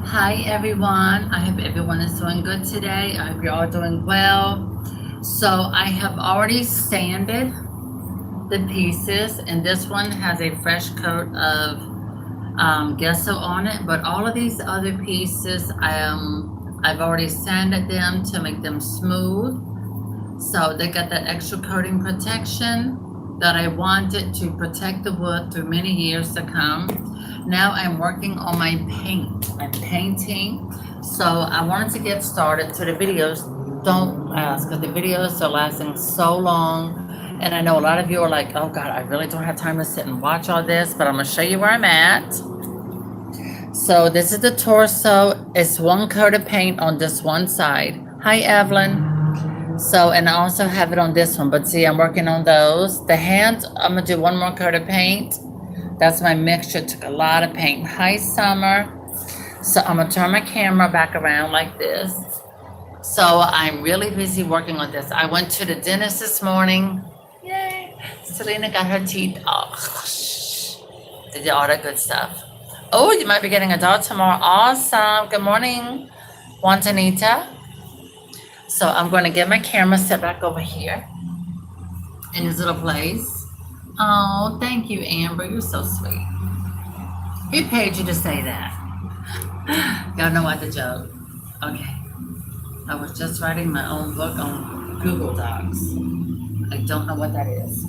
Hi everyone. I hope everyone is doing good today. I hope you're all doing well. So I have already sanded the pieces, and this one has a fresh coat of gesso on it. But all of these other pieces, I've already sanded them to make them smooth. So they got that extra coating protection that I wanted to protect the wood through many years to come. Now I'm working on my paint. I'm painting. So I wanted to get started. So the videos, don't ask, because the videos are lasting so long. And I know a lot of you are like, oh God, I really don't have time to sit and watch all this, but I'm going to show you where I'm at. So this is the torso. It's one coat of paint on this one side. Hi, Evelyn. So, and I also have it on this one, but see, I'm working on those. The hands, I'm gonna do one more coat of paint. That's my mixture, took a lot of paint. Hi, Summer. So I'm gonna turn my camera back around like this. So I'm really busy working on this. I went to the dentist this morning. Yay. Selena got her teeth off. Did all that good stuff. Oh, you might be getting a dog tomorrow. Awesome. Good morning, Juantanita. So I'm going to get my camera set back over here in this little place. Oh, thank you, Amber. You're so sweet. Who paid you to say that? Y'all know what the joke. Okay. I was just writing my own book on Google Docs. I don't know what that is.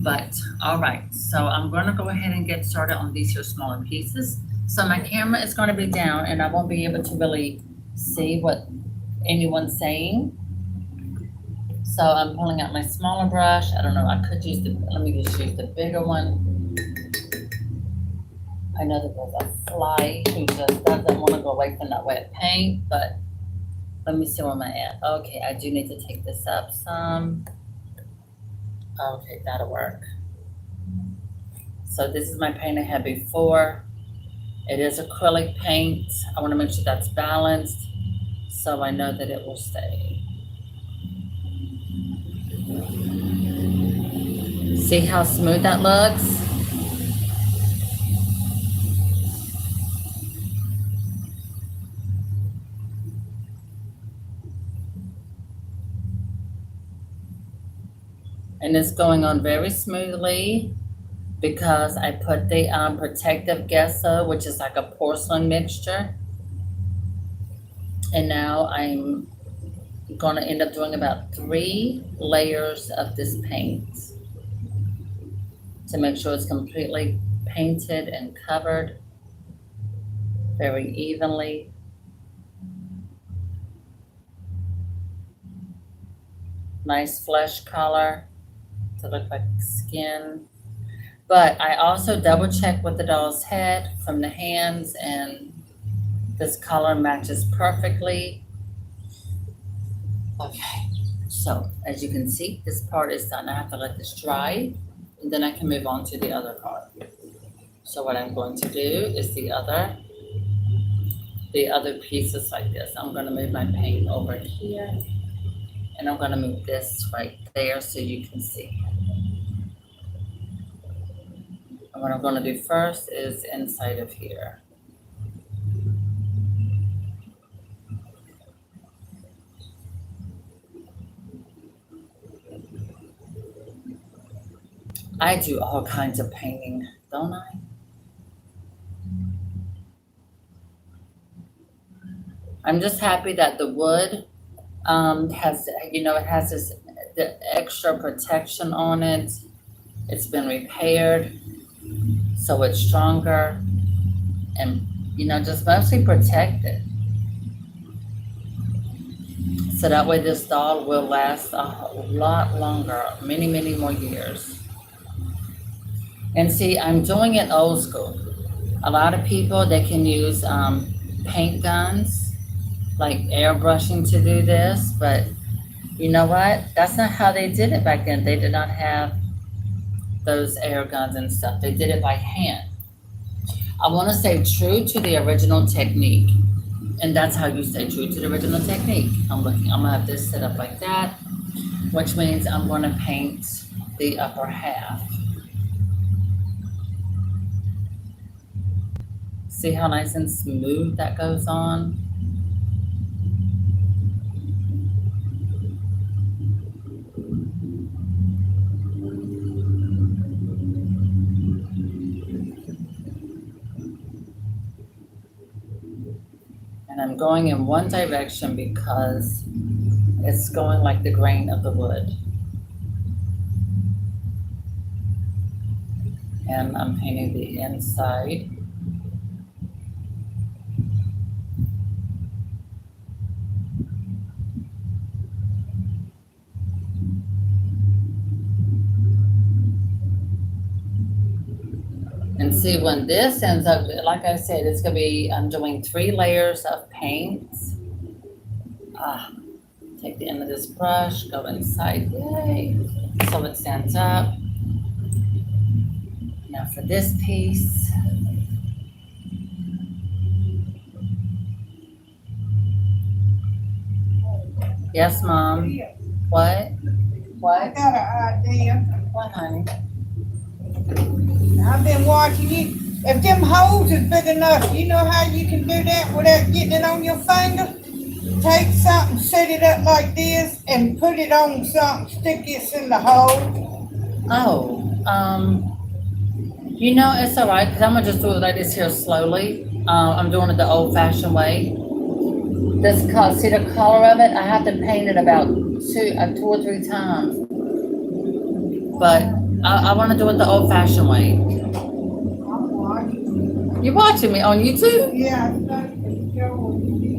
But all right. So I'm going to go ahead and get started on these here smaller pieces. So my camera is going to be down and I won't be able to really see what anyone's saying. So I'm pulling out my smaller brush. I don't know, I could use let me just use the bigger one. I know that there's a fly who just doesn't want to go away from that wet paint, but let me see where I'm at. Okay, I do need to take this up some. Okay, that'll work. So this is my paint I had before. It is acrylic paint. I want to make sure that's balanced so I know that it will stay. See how smooth that looks? And it's going on very smoothly because I put the protective gesso, which is like a porcelain mixture. And now I'm going to end up doing about 3 layers of this paint to make sure it's completely painted and covered very evenly. Nice flesh color to look like skin. But I also double check with the doll's head from the hands, and this color matches perfectly. Okay, so as you can see, this part is done. I have to let this dry, and then I can move on to the other part. So what I'm going to do is the other pieces like this. I'm going to move my paint over here, and I'm going to move this right there so you can see. And what I'm going to do first is inside of here. I do all kinds of painting, don't I? I'm just happy that the wood has, it has the extra protection on it. It's been repaired, so it's stronger and, just mostly protected. So that way this doll will last a lot longer, many, many more years. And see, I'm doing it old school. A lot of people, they can use paint guns, like airbrushing to do this, but you know what? That's not how they did it back then. They did not have those air guns and stuff. They did it by hand. I want to stay true to the original technique. And that's how you stay true to the original technique. I'm gonna have this set up like that, which means I'm gonna paint the upper half. See how nice and smooth that goes on? And I'm going in one direction because it's going like the grain of the wood. And I'm painting the inside. And see, when this ends up, like I said, it's gonna be, I'm doing 3 layers of paint. Take the end of this brush, go inside, yay, so it stands up. Now for this piece, yes, Mom. What? I What? got an idea. What, honey? I've been watching you. If them holes is big enough, you know how you can do that without getting it on your finger? Take something, set it up like this, and put it on something, stick this in the hole. Oh, you know, it's all right, because I'm gonna just do it like this here slowly. I'm doing it the old-fashioned way. This color, see the color of it? I have to paint it about 2 or 3 times. But I want to do it the old-fashioned way. I'm watching. You watching me on YouTube? Yeah, I started to show you.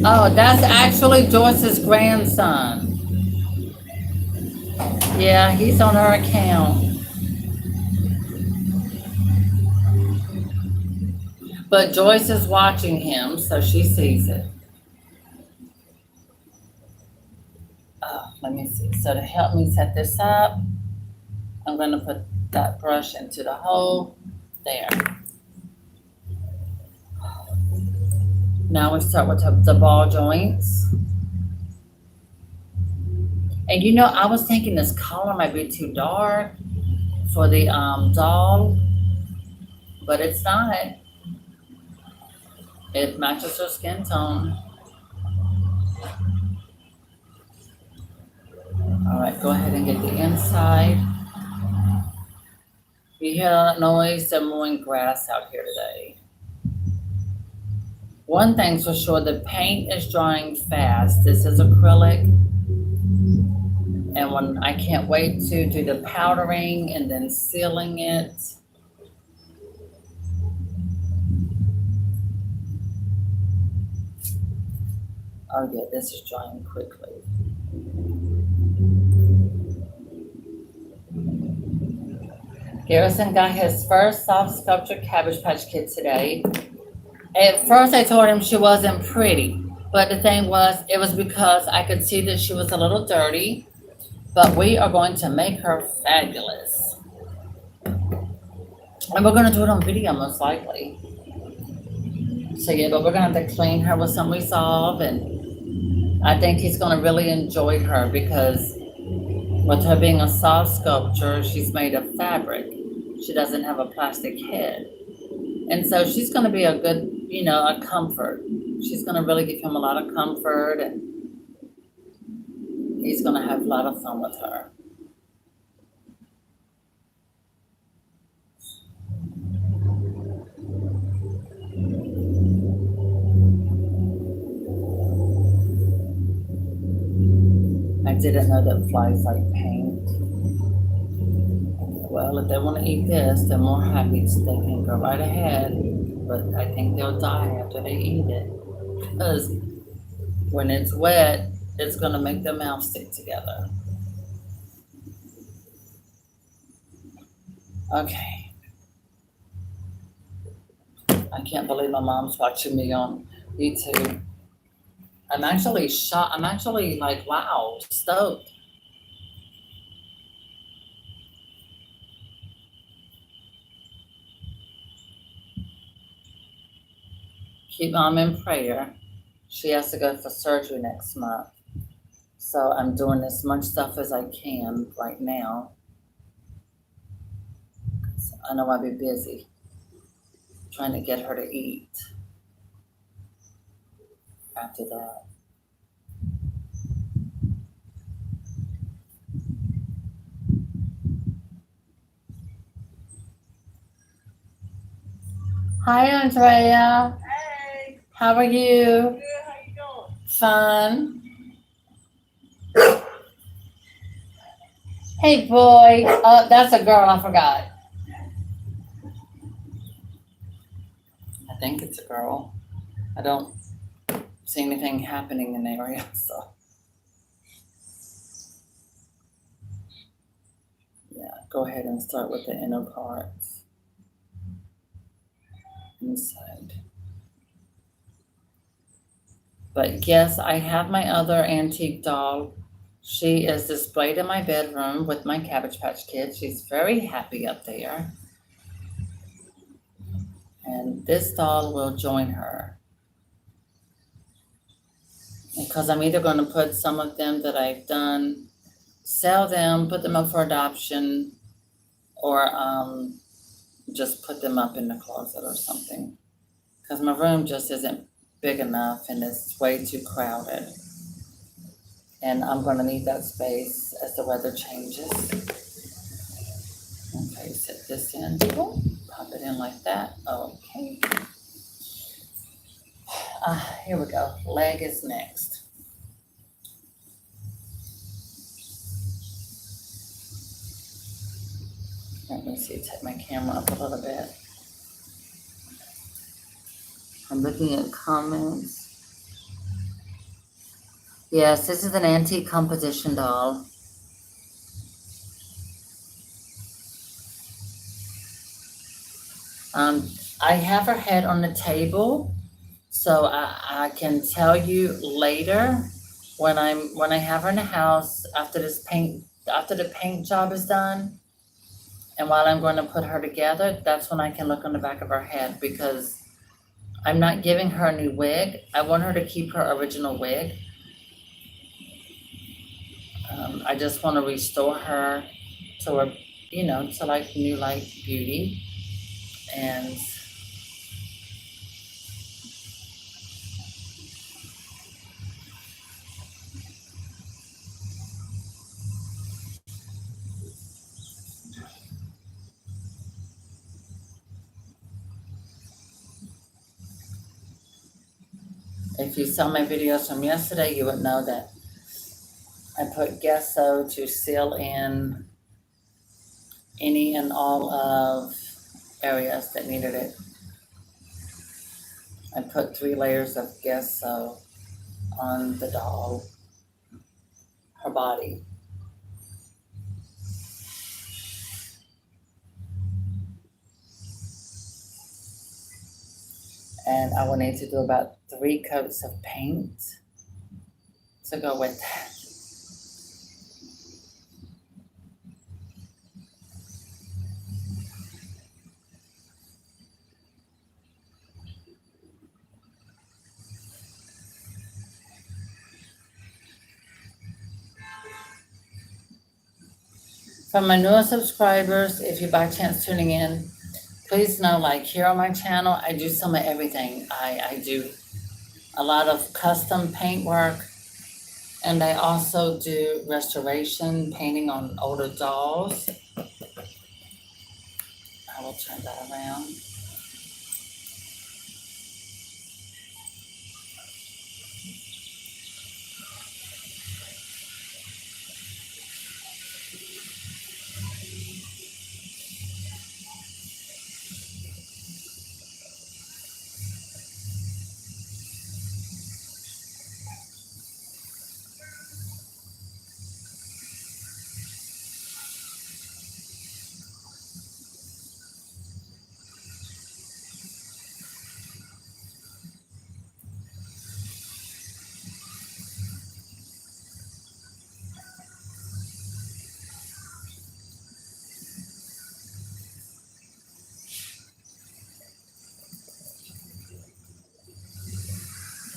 Oh, that's actually Joyce's grandson. Yeah, he's on her account. But Joyce is watching him, so she sees it. Oh, let me see. So to help me set this up, I'm going to put that brush into the hole there. Now we start with the ball joints. And you know, I was thinking this color might be too dark for the doll, but it's not. It matches her skin tone. All right, go ahead and get the inside. You hear that noise? They're mowing grass out here today. One thing's for sure, the paint is drying fast. This is acrylic. And when I can't wait to do the powdering and then sealing it. Oh yeah, this is drying quickly. Garrison got his first soft sculpture Cabbage Patch Kid today. At first I told him she wasn't pretty, but the thing was, it was because I could see that she was a little dirty, but we are going to make her fabulous. And we're gonna do it on video most likely. So yeah, but we're gonna have to clean her with some Resolve, and I think he's gonna really enjoy her because with her being a soft sculpture, she's made of fabric. She doesn't have a plastic head. And so she's gonna be a good, you know, a comfort. She's gonna really give him a lot of comfort, and he's gonna have a lot of fun with her. I didn't know that flies like paint. Well, if they want to eat this, they're more happy, so they can go right ahead. But I think they'll die after they eat it. Because when it's wet, it's going to make their mouth stick together. Okay. I can't believe my mom's watching me on YouTube. I'm actually shocked. I'm actually like, wow, stoked. Keep mom in prayer. She has to go for surgery next month. So I'm doing as much stuff as I can right now. So I know I'll be busy. trying to get her to eat after that. Hi, Andrea. Hey, How are you? good, how you doing? Fun. Hey, boy. That's a girl. I forgot. I think it's a girl. I don't see anything happening in the area, so. Yeah, go ahead and start with the inner parts. Inside. But yes, I have my other antique doll. She is displayed in my bedroom with my Cabbage Patch Kid. She's very happy up there. And this doll will join her. Because I'm either going to put some of them that I've done, sell them, put them up for adoption, or just put them up in the closet or something. Because my room just isn't big enough and it's way too crowded. And I'm going to need that space as the weather changes. Okay, set this in. Oh, pop it in like that. Okay. Here we go. Leg is next. Let me see, take my camera up a little bit. I'm looking at comments. Yes, this is an antique composition doll. I have her head on the table, so I can tell you later when I have her in the house after the paint job is done, and while I'm going to put her together, that's when I can look on the back of her head, because I'm not giving her a new wig. I want her to keep her original wig. I just want to restore her to her, to like new light beauty. And if you saw my videos from yesterday, you would know that I put gesso to seal in any and all of areas that needed it. I put 3 layers of gesso on the doll, her body. And I will need to do about 3 coats of paint to go with that. For my newer subscribers, if you by chance tuning in, please know, like here on my channel, I do some of everything. I do a lot of custom paint work, and I also do restoration, painting on older dolls. I will turn that around.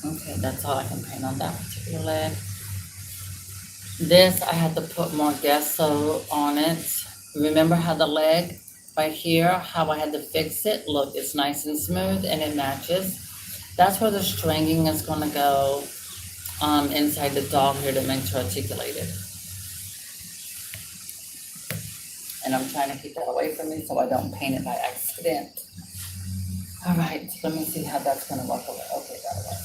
Okay, that's all I can paint on that particular leg. This, I had to put more gesso on it. Remember how the leg right here, how I had to fix it. Look, it's nice and smooth and it matches. That's where the stringing is gonna go inside the dog here that makes her articulated. And I'm trying to keep that away from me so I don't paint it by accident. All right, let me see how that's gonna work away. Okay, that'll work.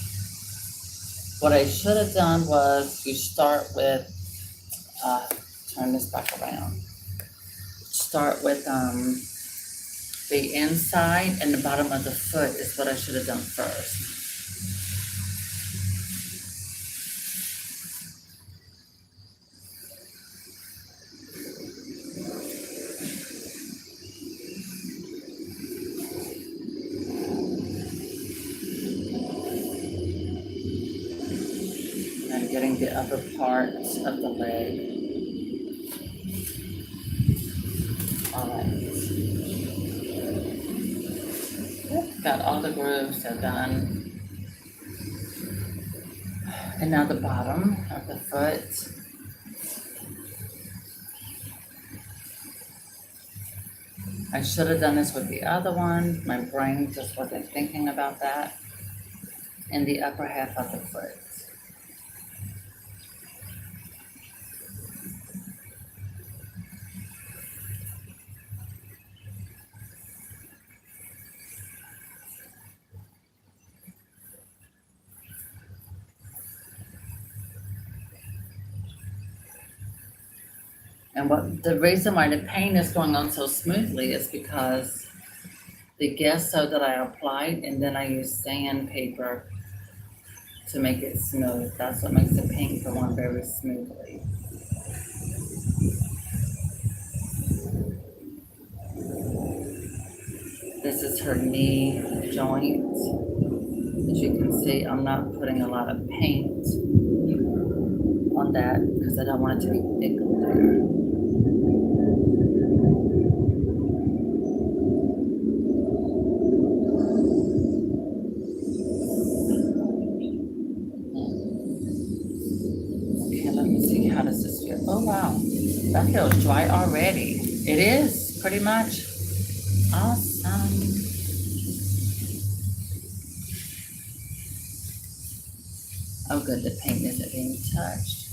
What I should have done was you start with, turn this back around. Start with the inside and the bottom of the foot is what I should have done first. And getting the upper part of the leg. All right. Got all the grooves, they're done. And now the bottom of the foot. I should have done this with the other one. My brain just wasn't thinking about that. And the upper half of the foot. And the reason why the paint is going on so smoothly is because the gesso that I applied and then I used sandpaper to make it smooth. That's what makes the paint go on very smoothly. This is her knee joint. As you can see, I'm not putting a lot of paint on that because I don't want it to be thick up there. Okay, let me see, how does this feel? Oh wow, that feels dry already. It is, pretty much. Awesome. Oh good, the paint isn't being touched.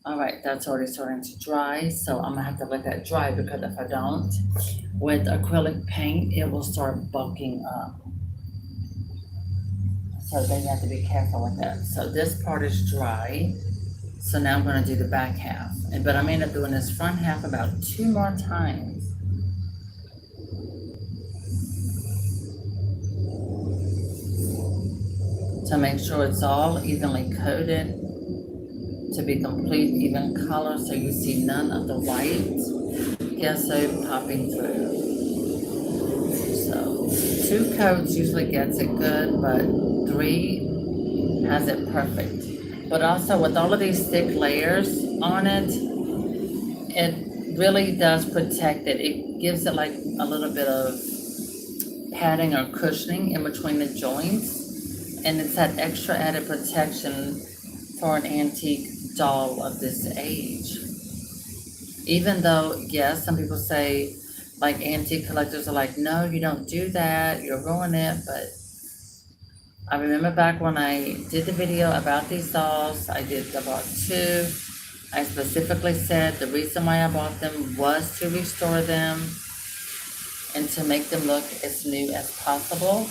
All right, that's already starting to dry, so I'm gonna have to let that dry because if I don't, with acrylic paint, it will start bulking up. So then you have to be careful with that. So this part is dry. So now I'm gonna do the back half. But I'm gonna end up doing this front half about 2 more times. To make sure it's all evenly coated, to be complete even color so you see none of the white gesso popping through. So 2 coats usually gets it good, but 3 has it perfect. But also with all of these thick layers on it, it really does protect it. It gives it like a little bit of padding or cushioning in between the joints. And it's that extra added protection for an antique doll of this age. Even though, yes, some people say, like antique collectors are like, no, you don't do that, you'll ruin it. But I remember back when I did the video about these dolls, I bought 2. I specifically said the reason why I bought them was to restore them and to make them look as new as possible.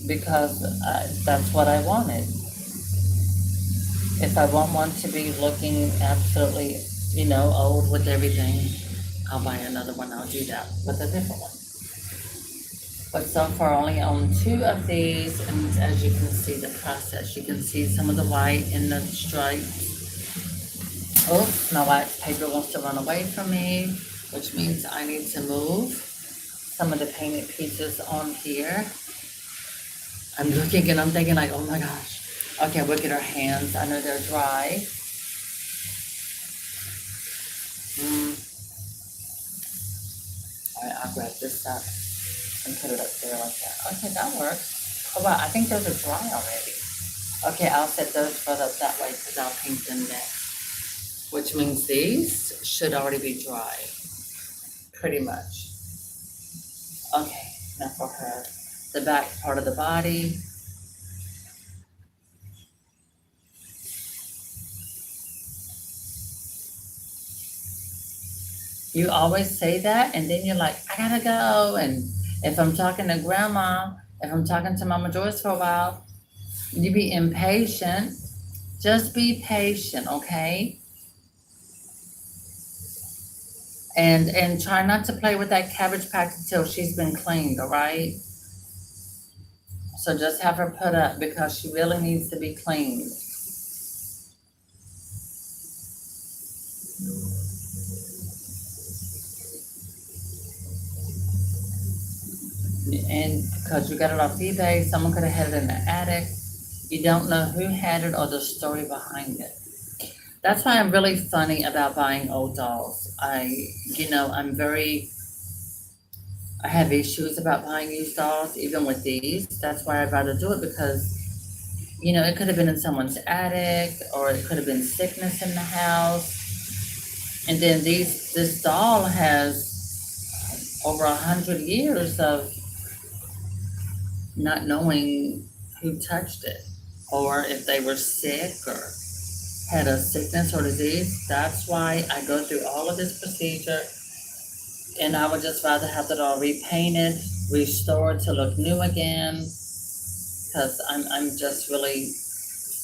Because that's what I wanted. If I want one to be looking absolutely, old with everything, I'll buy another one. I'll do that with a different one. But so far only on 2 of these, and as you can see the process, you can see some of the white in the stripes. Oh, my wax paper wants to run away from me, which means I need to move some of the painted pieces on here. I'm looking and I'm thinking like, oh my gosh. Okay, look at her hands. I know they're dry. All right, I'll grab this up and put it up there like that. Okay, that works. Oh wow, I think those are dry already. Okay, I'll set those further up that way because I'll paint them next. Which means these should already be dry. Pretty much. Okay, now for her, the back part of the body. You always say that, and then you're like, I gotta go. And if I'm talking to grandma, if I'm talking to Mama Joyce for a while, you be impatient. Just be patient, okay? And try not to play with that cabbage patch until she's been cleaned, all right? So just have her put up because she really needs to be cleaned. And because you got it off eBay, someone could have had it in the attic. You don't know who had it or the story behind it. That's why I'm really funny about buying old dolls. I have issues about buying used dolls, even with these. That's why I'd rather do it because, it could have been in someone's attic or it could have been sickness in the house. And then this doll has over 100 years of not knowing who touched it or if they were sick or had a sickness or disease. That's why I go through all of this procedure, and I would just rather have it all repainted, restored to look new again, because I'm just really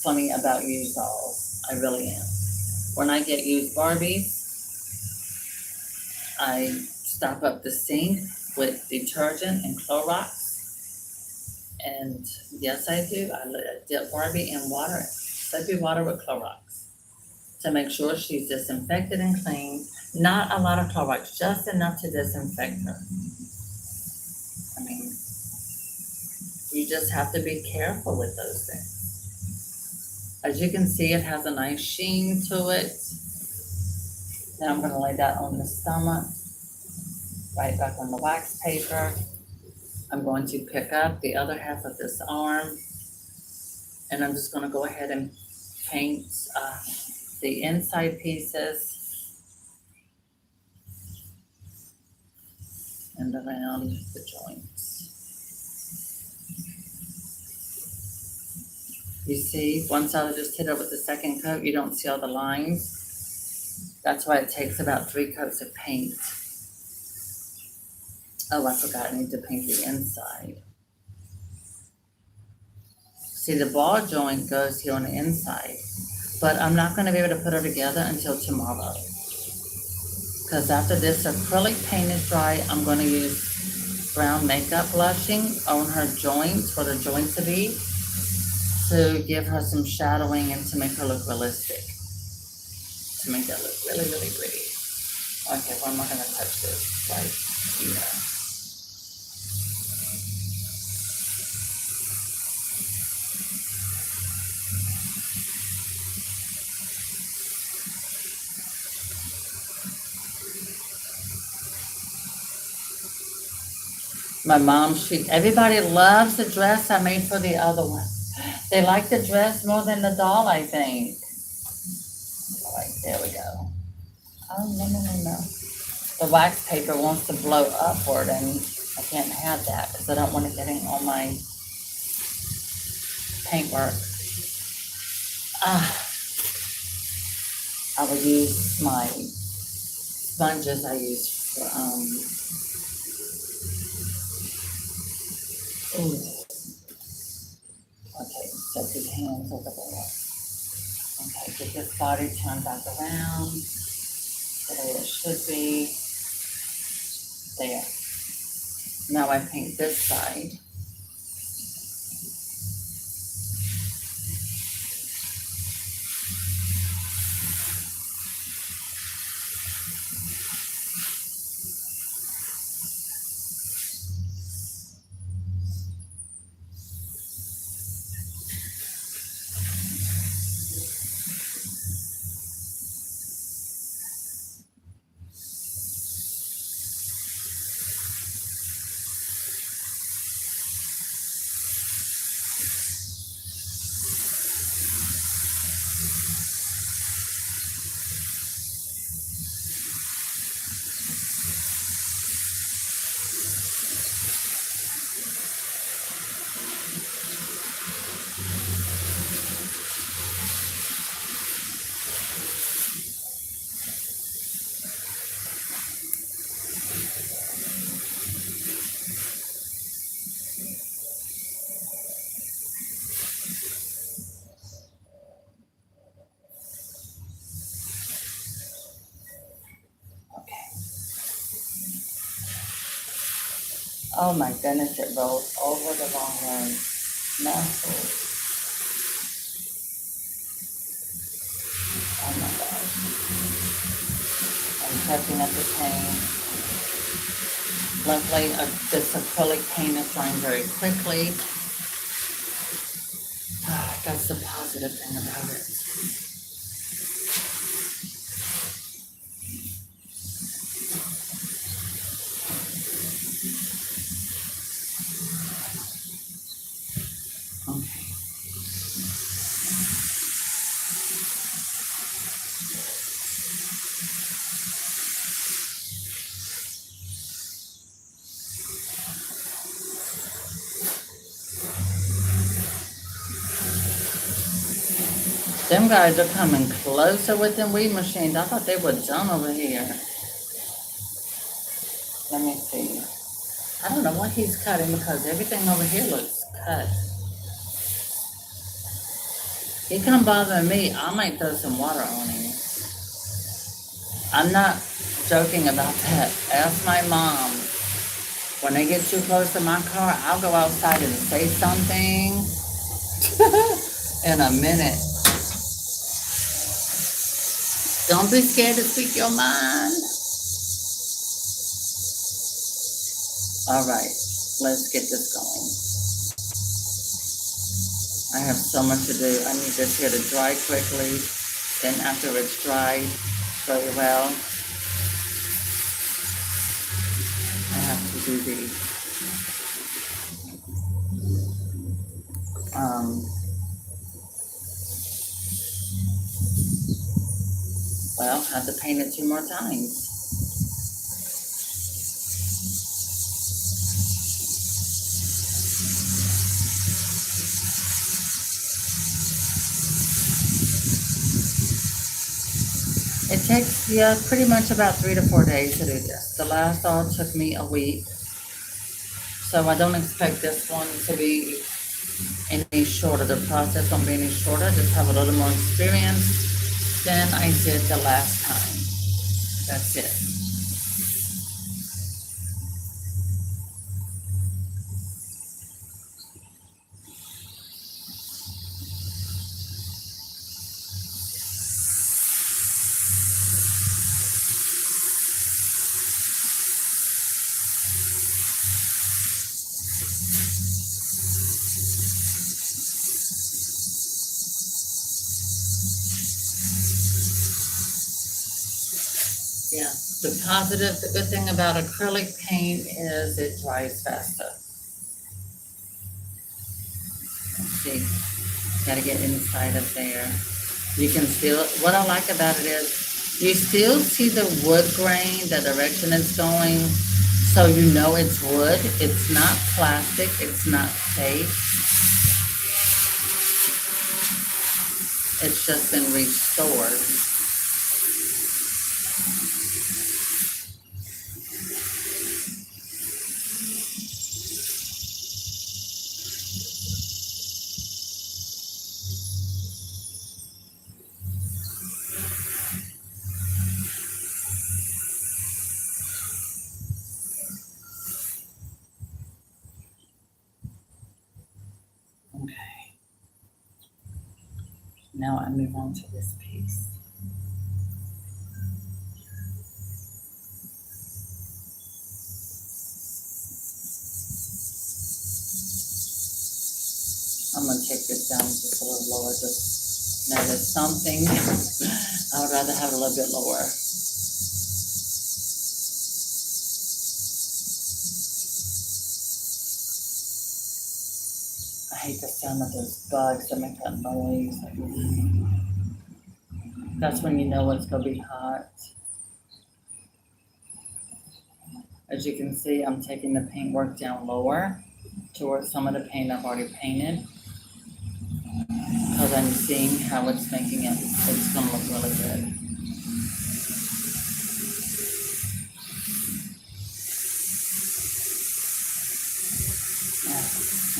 funny about used dolls. I really am. When I get used Barbies, I stop up the sink with detergent and Clorox. And yes, I do. I dip Barbie in water, soapy water with Clorox to make sure she's disinfected and clean. Not a lot of Clorox, just enough to disinfect her. I mean, you just have to be careful with those things. As you can see, it has a nice sheen to it. Now I'm going to lay that on the stomach, right back on the wax paper. I'm going to pick up the other half of this arm, and I'm just going to go ahead and paint the inside pieces and around the joints. You see, once I just hit it with the second coat, you don't see all the lines. That's why it takes about 3 coats of paint. Oh, I forgot, I need to paint the inside. See, the ball joint goes here on the inside, but I'm not gonna be able to put her together until tomorrow. Because after this acrylic paint is dry, I'm gonna use brown makeup blushing on her joints, for the joints to be, to give her some shadowing and to make her look realistic. To make that look really, really pretty. Okay, well, I'm not gonna touch this right here. My mom, everybody loves the dress I made for the other one. They like the dress more than the doll, I think. All right, there we go. Oh, no. The wax paper wants to blow upward, and I can't have that because I don't want it getting on my paintwork. I will use my sponges I use for, okay, set these hands over there. Okay, get this body turned back around the way it should be. There. Now I paint this side. Okay. Oh my goodness, it rolled over the wrong way. No. Oh my gosh. I'm touching at the paint. Luckily, this acrylic paint is drying very quickly. That's the positive thing about it. Okay. Them guys are coming closer with them weed machines. I thought they were done over here. Let me see. I don't know what he's cutting because everything over here looks cut. He come bothering me. I might throw some water on him. I'm not joking about that. Ask my mom. When they get too close to my car, I'll go outside and say something in a minute. Don't be scared to speak your mind. All right, let's get this going. I have so much to do. I need this here to dry quickly. Then after it's dried very well, I have to do the well, have to paint it 2 more times. It takes, yeah, pretty much about 3 to 4 days to do this. The last all took me a week. So I don't expect this one to be any shorter. The process won't be any shorter. Just have a little more experience than I did the last time. That's it. Yeah, the good thing about acrylic paint is it dries faster. Let's see, gotta get inside of there. You can still, what I like about it is, you still see the wood grain, the direction it's going, so you know it's wood. It's not plastic, it's not fake. It's just been restored. now I move on to this piece. I'm gonna take this down just a little lower. Just notice something. I would rather have it a little bit lower. I hate the sound of those bugs that make that noise. That's when you know it's gonna be hot. As you can see, I'm taking the paintwork down lower towards some of the paint I've already painted, because I'm seeing how it's making it. It's gonna look really good.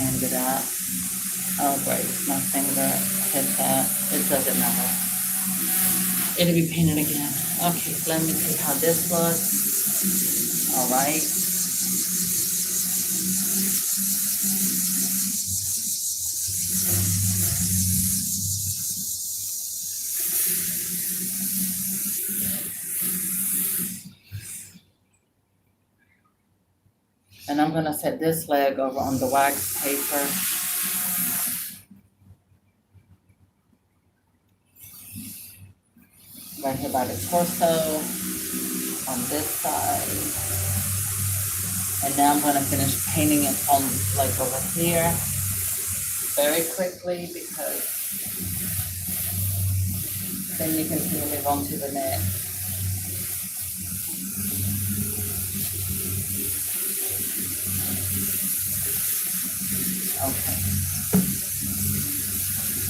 And it out. Oh great, my finger hit that. It doesn't matter. It'll be painted again. Okay, let me see how this looks. All right. And I'm gonna set this leg over on the wax paper. Right here by the torso, on this side. And now I'm gonna finish painting it on like over here very quickly, because then you can see me move on to the neck. Okay.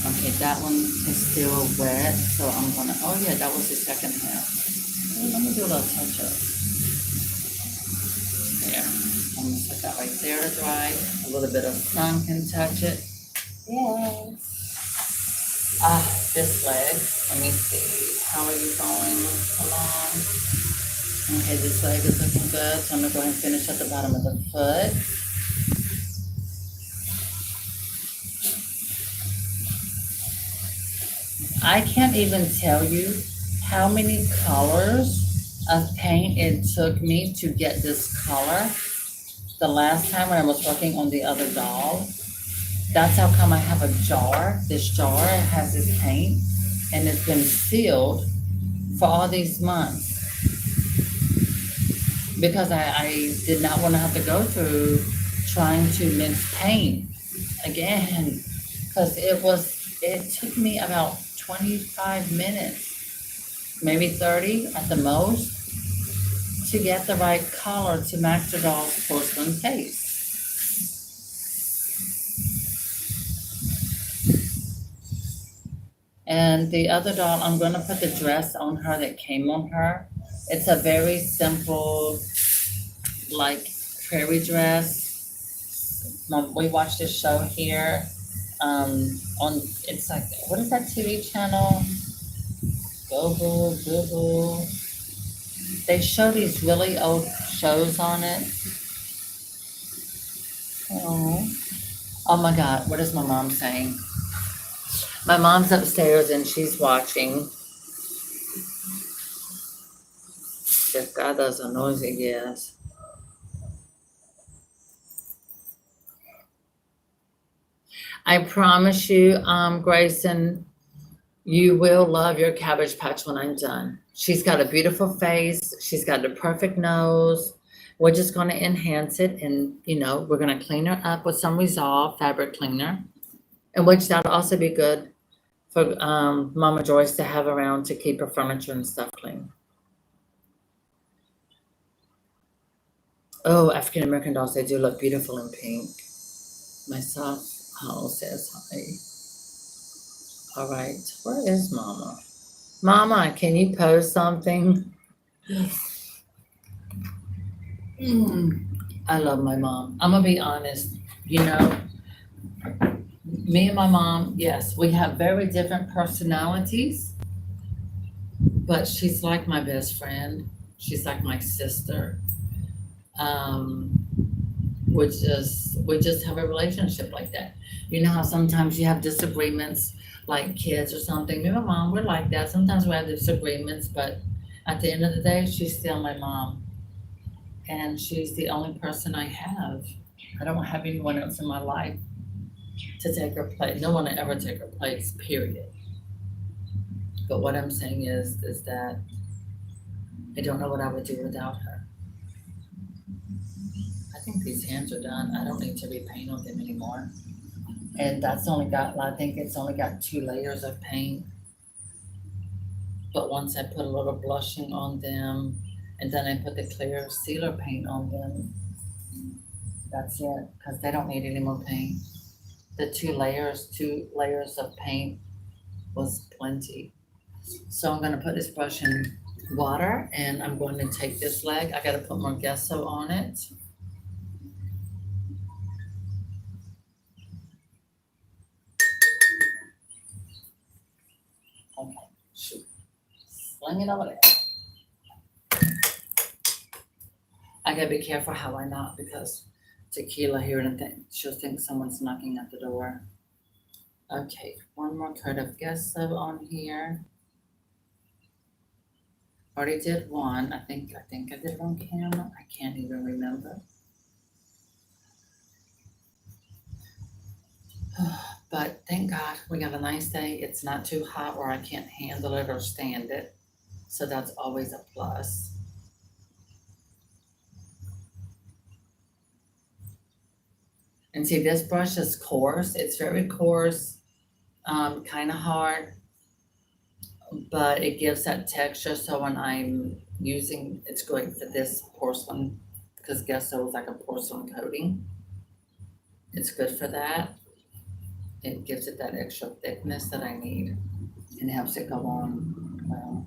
Okay, that one is still wet, so I'm gonna, oh yeah, that was the second half. Let me do a little touch up. There, I'm gonna put that right there to dry. A little bit of sun can touch it. Yes. This leg, let me see, how are you going along? Okay, this leg is looking good, so I'm gonna go ahead and finish at the bottom of the foot. I can't even tell you how many colors of paint it took me to get this color. The last time when I was working on the other doll, that's how come I have a jar. This jar has this paint, and it's been sealed for all these months, because I did not want to have to go through trying to mix paint again, because it took me about 25 minutes, maybe 30 at the most, to get the right color to match the doll's porcelain face. And the other doll, I'm gonna put the dress on her that came on her. It's a very simple, like, prairie dress. We watched this show here. It's like, what is that TV channel? Google. They show these really old shows on it. Oh my God, what is my mom saying? My mom's upstairs and she's watching. If God does a noisy yes. I promise you, Grayson, you will love your Cabbage Patch when I'm done. She's got a beautiful face. She's got the perfect nose. We're just going to enhance it, and, we're going to clean her up with some Resolve fabric cleaner, and which that'll also be good for Mama Joyce to have around to keep her furniture and stuff clean. Oh, African American dolls, they do look beautiful in pink. My soft house says hi. All right, where is Mama? Mama, can you post something? I love my mom. I'm gonna be honest. Me and my mom, yes, we have very different personalities, but she's like my best friend. She's like my sister. We just have a relationship like that. You know how sometimes you have disagreements, like kids or something. Me and my mom, we're like that. Sometimes we have disagreements, but at the end of the day, she's still my mom. And she's the only person I have. I don't have anyone else in my life to take her place. No one will ever take her place, period. But what I'm saying is that I don't know what I would do without her. I think these hands are done. I don't need to repaint on them anymore. And that's only got, I think it's only got 2 layers of paint. But once I put a little blushing on them, and then I put the clear sealer paint on them, that's it, because they don't need any more paint. The 2 layers of paint was plenty. So I'm gonna put this brush in water, and I'm going to take this leg. I gotta put more gesso on it. Okay, shoot. Sling it over there. I gotta be careful how I knock because Tequila here and she'll think someone's knocking at the door. Okay, one more coat of gesso on here. Already did one. I think I did it on camera. I can't even remember. But thank God we got a nice day. It's not too hot where I can't handle it or stand it. So that's always a plus. And see, this brush is coarse. It's very coarse, kind of hard, but it gives that texture. So when I'm using, it's great for this porcelain because gesso is like a porcelain coating. It's good for that. It gives it that extra thickness that I need and helps it go on well.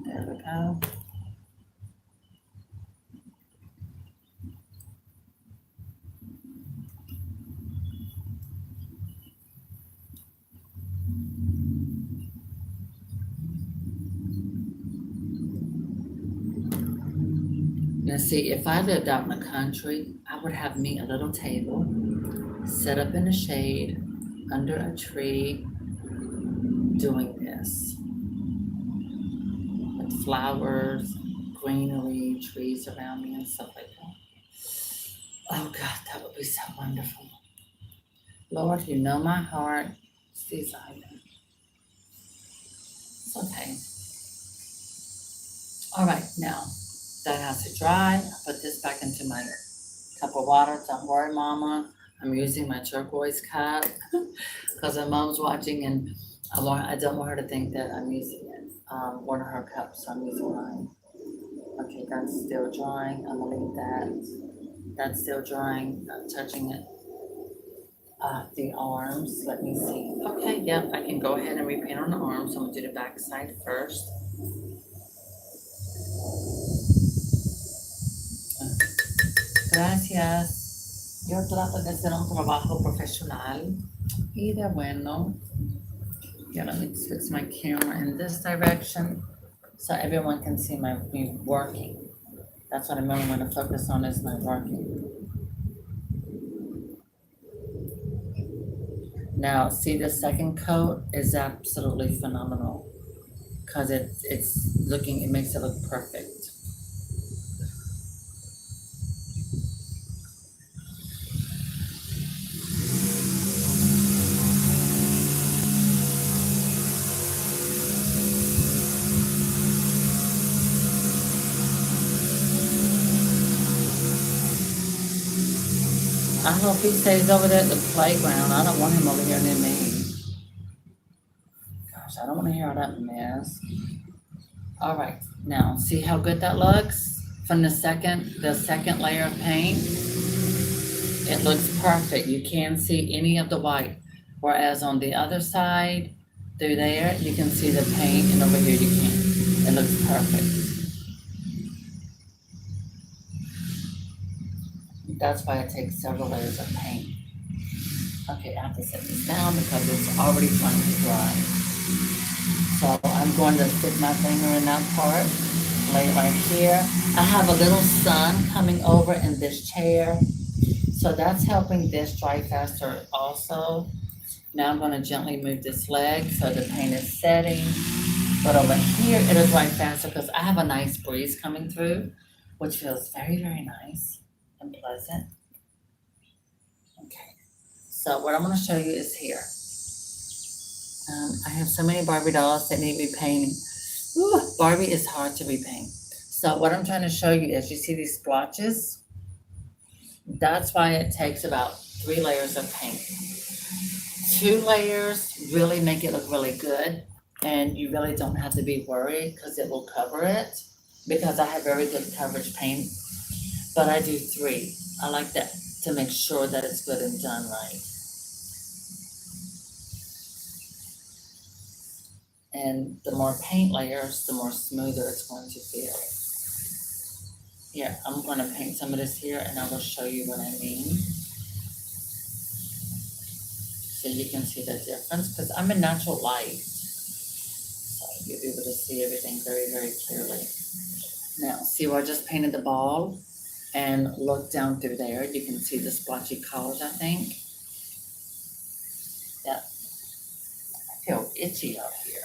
There we go. Now see, if I lived out in the country, I would have me a little table, set up in the shade, under a tree, doing this. With flowers, greenery, trees around me and stuff like that. Oh God, that would be so wonderful. Lord, you know my heart. It's okay. All right, now that has to dry. I put this back into my cup of water. Don't worry, Mama. I'm using my turquoise cup because my mom's watching, and I don't want her to think that I'm using one of her cups. So I'm using mine. Okay, that's still drying. I'm gonna leave that. That's still drying. I'm touching it. The arms. Let me see. Okay, yep. I can go ahead and repaint on the arms. So I'm gonna do the back side first. Gracias. Yo trato de hacer un trabajo profesional y de bueno. Yeah, let me switch my camera in this direction so everyone can see me working. That's what I'm really going to focus on is my working. Now, see the second coat is absolutely phenomenal because it makes it look perfect. I hope he stays over there at the playground. I don't want him over here near me. Gosh, I don't want to hear all that mess. All right, now see how good that looks from the second layer of paint. It looks perfect. You can't see any of the white. Whereas on the other side, through there, you can see the paint, and over here you can't. It looks perfect. That's why it takes several layers of paint. Okay, I have to set this down because it's already starting to dry. So I'm going to stick my finger in that part, lay it right here. I have a little sun coming over in this chair. So that's helping this dry faster also. Now I'm gonna gently move this leg so the paint is setting. But over here, it'll dry faster because I have a nice breeze coming through, which feels very, very nice and pleasant. Okay, so what I'm gonna show you is here. I have so many Barbie dolls that need repainting. Ooh, Barbie is hard to repaint. So what I'm trying to show you is, you see these splotches? That's why it takes about 3 layers of paint. 2 layers really make it look really good, and you really don't have to be worried because it will cover it, because I have very good coverage paint. But I do 3. I like that to make sure that it's good and done right. And the more paint layers, the more smoother it's going to feel. Here, I'm going to paint some of this here and I will show you what I mean. So you can see the difference, because I'm in natural light. So you'll be able to see everything very, very clearly. Now, see where I just painted the ball? And look down through there, you can see the splotchy colors, I think. Yeah. I feel itchy up here.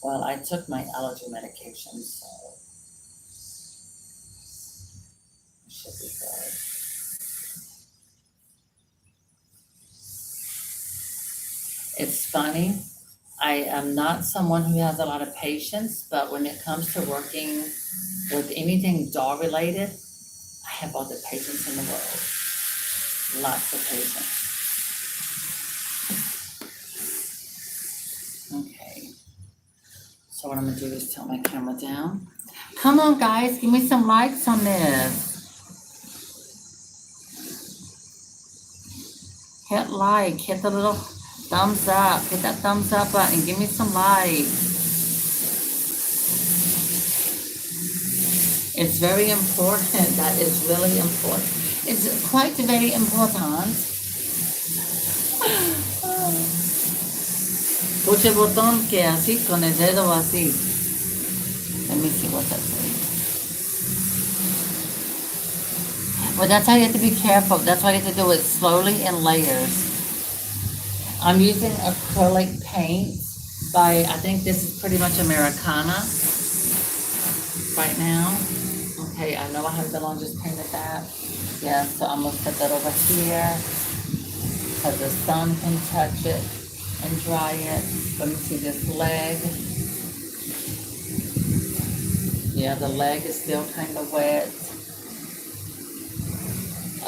Well, I took my allergy medication, so it should be good. It's funny, I am not someone who has a lot of patience, but when it comes to working with anything dog related, I have all the patience in the world. Lots of patience. Okay. So what I'm gonna do is tilt my camera down. Come on, guys, give me some likes on this. Hit like, hit the little thumbs up, hit that thumbs up button, give me some likes. It's very important, that is really important. It's quite very important. Push el botón que así, con el dedo así. Let me see what that's doing. Well, that's how you have to be careful. That's why you have to do it slowly in layers. I'm using acrylic paint by, I think this is pretty much Americana right now. Okay, I know I have the longest painted that. Yeah, so I'm gonna put that over here because the sun can touch it and dry it. Let me see this leg. Yeah, the leg is still kind of wet.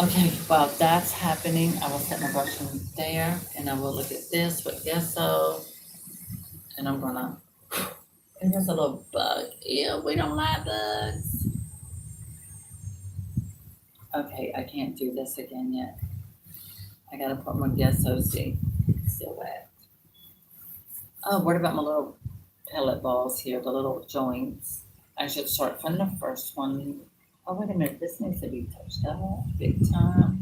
Okay, while that's happening, I will set my brush in there and I will look at this with gesso. And I'm gonna, and there's a little bug. Ew, we don't like bugs. Okay, I can't do this again yet. I gotta put more gesso, see, it's still wet. Oh, what about my little pellet balls here, the little joints? I should start from the first one. Oh, wait a minute, this needs to be touched up big time.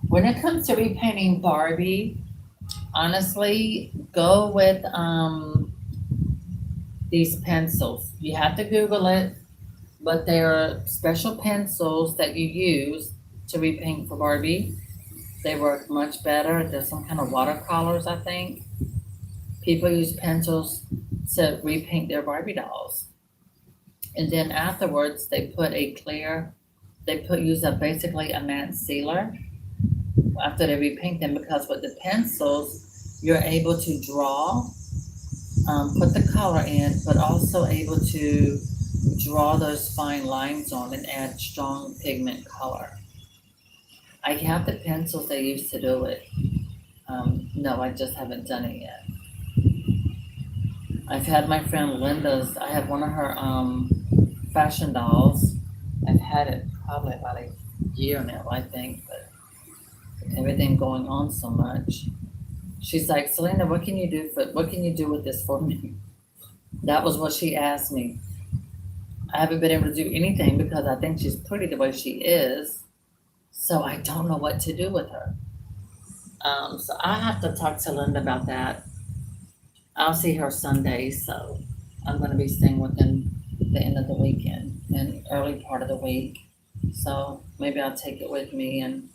When it comes to repainting Barbie, honestly, go with these pencils. You have to Google it, but there are special pencils that you use to repaint for Barbie. They work much better. There's some kind of watercolors, I think. People use pencils to repaint their Barbie dolls. And then afterwards, they put use basically a matte sealer after they repaint them, because with the pencils, you're able to draw, put the color in, but also able to draw those fine lines on and add strong pigment color. I have the pencils they used to do it. No, I just haven't done it yet. I've had my friend Linda's, I have one of her fashion dolls. I've had it probably about a year now, I think, but everything going on so much. She's like, Selena, what can you do with this for me? That was what she asked me. I haven't been able to do anything because I think she's pretty the way she is. So I don't know what to do with her. So I have to talk to Linda about that. I'll see her Sunday, so I'm gonna be staying within the end of the weekend and early part of the week. So maybe I'll take it with me and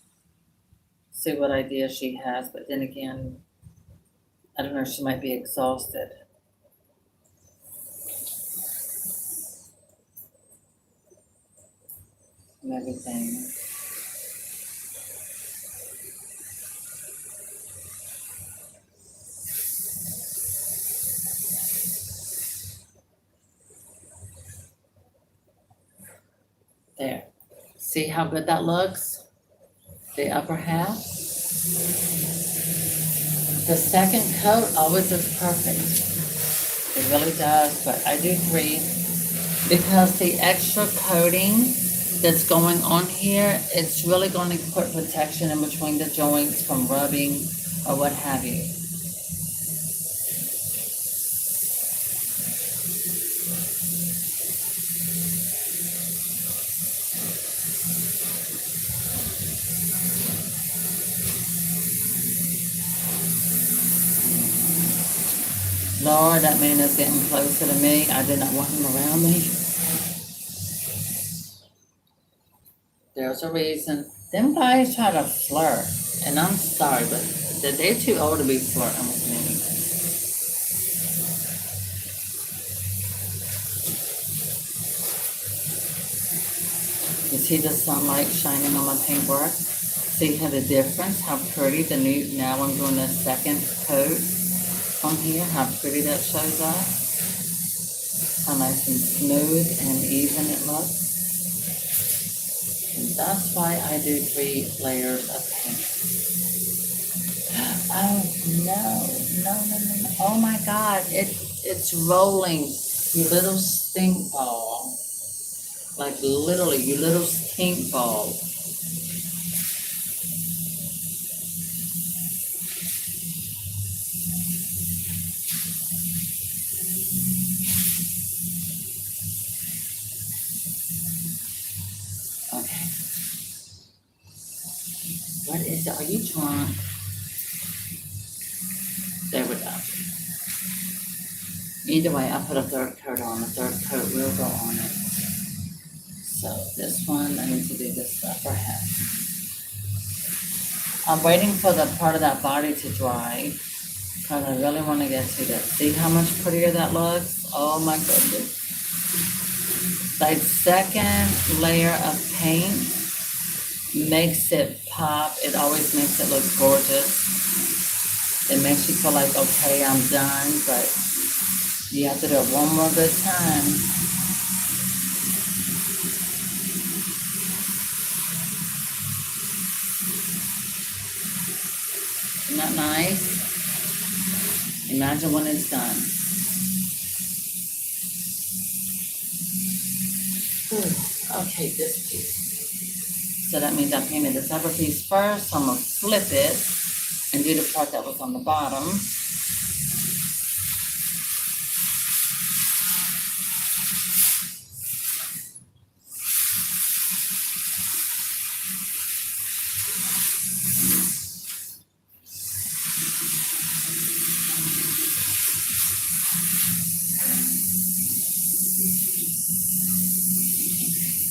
see what idea she has. But then again, I don't know, she might be exhausted and everything. There. See how good that looks? The upper half. The second coat always looks perfect. It really does, but I do three because the extra coating that's going on here, it's really going to put protection in between the joints from rubbing or what have you. Lord, that man is getting closer to me. I did not want him around me. There's a reason. Them guys try to flirt, and I'm sorry, but they're too old to be flirting with me. You see the sunlight shining on my paintwork? See how the difference, how pretty the new, now I'm doing the second coat on here, how pretty that shows up. How nice and smooth and even it looks. And that's why I do 3 layers of paint. Oh no. Oh my God, it's rolling, you little stink ball. Like literally, you little stink ball. Okay. What is it? Are you drunk? There we go. Either way, I put a third coat on. The third coat will go on it. So this one, I need to do this upper half. I'm waiting for the part of that body to dry because I really want to get to that. See how much prettier that looks? Oh my goodness. That second layer of paint makes it pop. It always makes it look gorgeous. It makes you feel like, okay, I'm done, but you have to do it one more good time. Isn't that nice? Imagine when it's done. Okay, this piece. So that means I painted this upper piece first, so I'm gonna flip it and do the part that was on the bottom.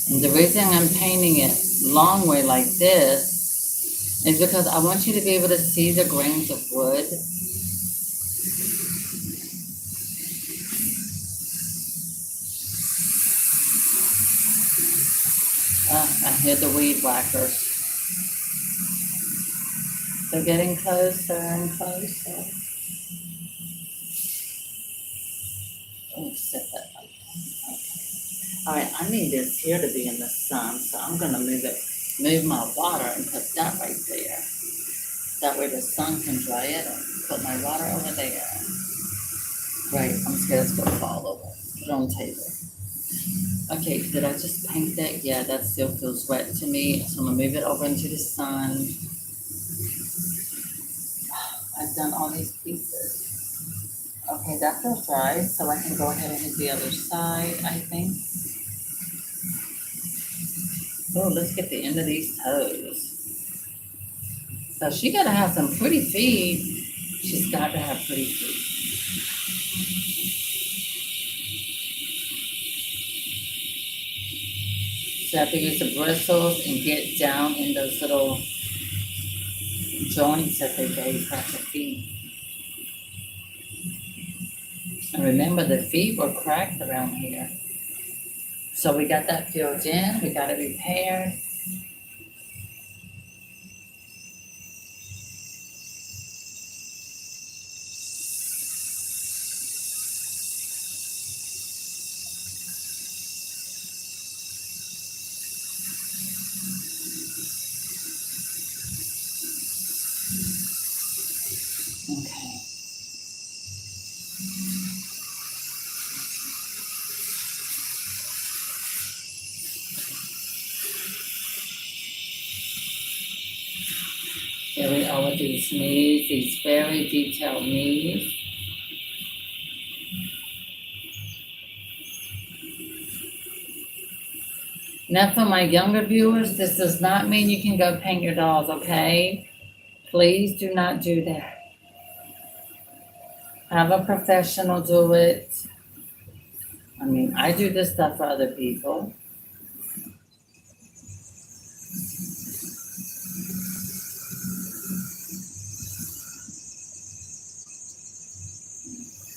And the reason I'm painting it long way like this is because I want you to be able to see the grains of wood. I hear the weed whackers. They're getting closer and closer. Oh, set that like that. Okay. All right, I need this here to be in the sun, so I'm gonna move my water and put that right there. That way the sun can dry it and put my water over there. Right, I'm scared it's gonna fall over. Put it on the table. Okay, did I just paint that? Yeah, that still feels wet to me, so I'm gonna move it over into the sun. I've done all these pieces. Okay, that feels dry, so I can go ahead and hit the other side, I think. Oh, let's get the end of these toes. So she gotta have some pretty feet. She's got to have pretty feet. you have to use the bristles and get down in those little joints that they gave her to feet. And remember, the feet were cracked around here. So we got that filled in, we got it repaired. Okay. Here we are with these knees, these very detailed knees. Now for my younger viewers, this does not mean you can go paint your dolls, okay? Please do not do that. Have a professional do it. I mean, I do this stuff for other people.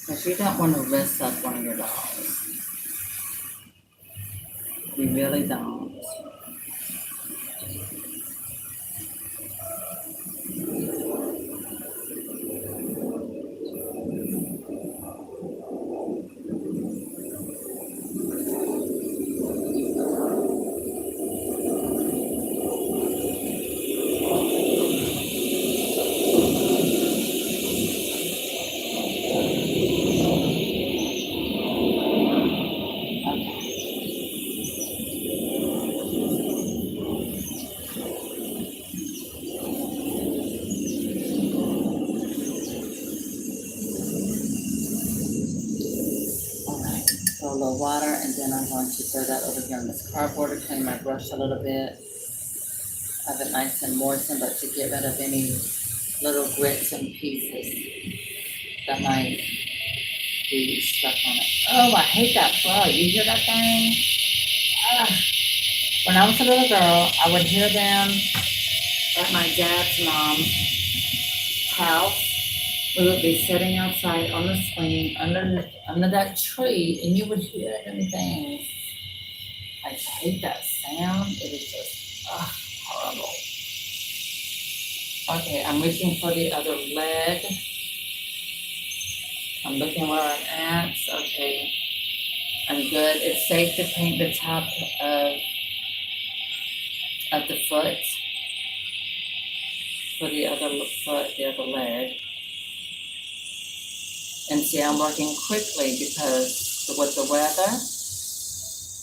But you don't want to mess up one of your dolls. You really don't. A little water, and then I'm going to throw that over here on this cardboard to clean my brush a little bit. Have it nice and moistened, but to get rid of any little grits and pieces that might be stuck on it. Oh, I hate that bug. You hear that thing? Ah. When I was a little girl, I would hear them at my dad's mom's house. We would be sitting outside on the swing under that tree, and you would hear them things. I hate that sound. It is just horrible. Okay, I'm reaching for the other leg. I'm looking where I'm at. Okay, I'm good. It's safe to paint the top of the foot for the other foot, the other leg. And see, I'm working quickly because with the weather,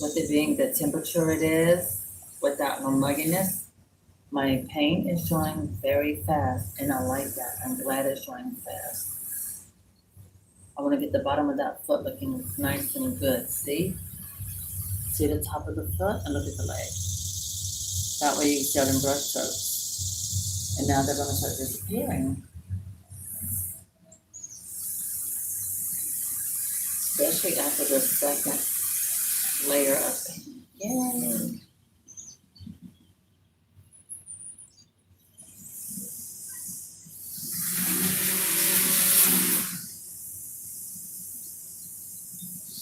with it being the temperature it is, without no mugginess, my paint is drying very fast, and I like that. I'm glad it's drying fast. I want to get the bottom of that foot looking nice and good. See? See the top of the foot, and look at the leg. That way you can see them brush strokes. And now they're going to start disappearing. Especially after the second layer of paint. Yay!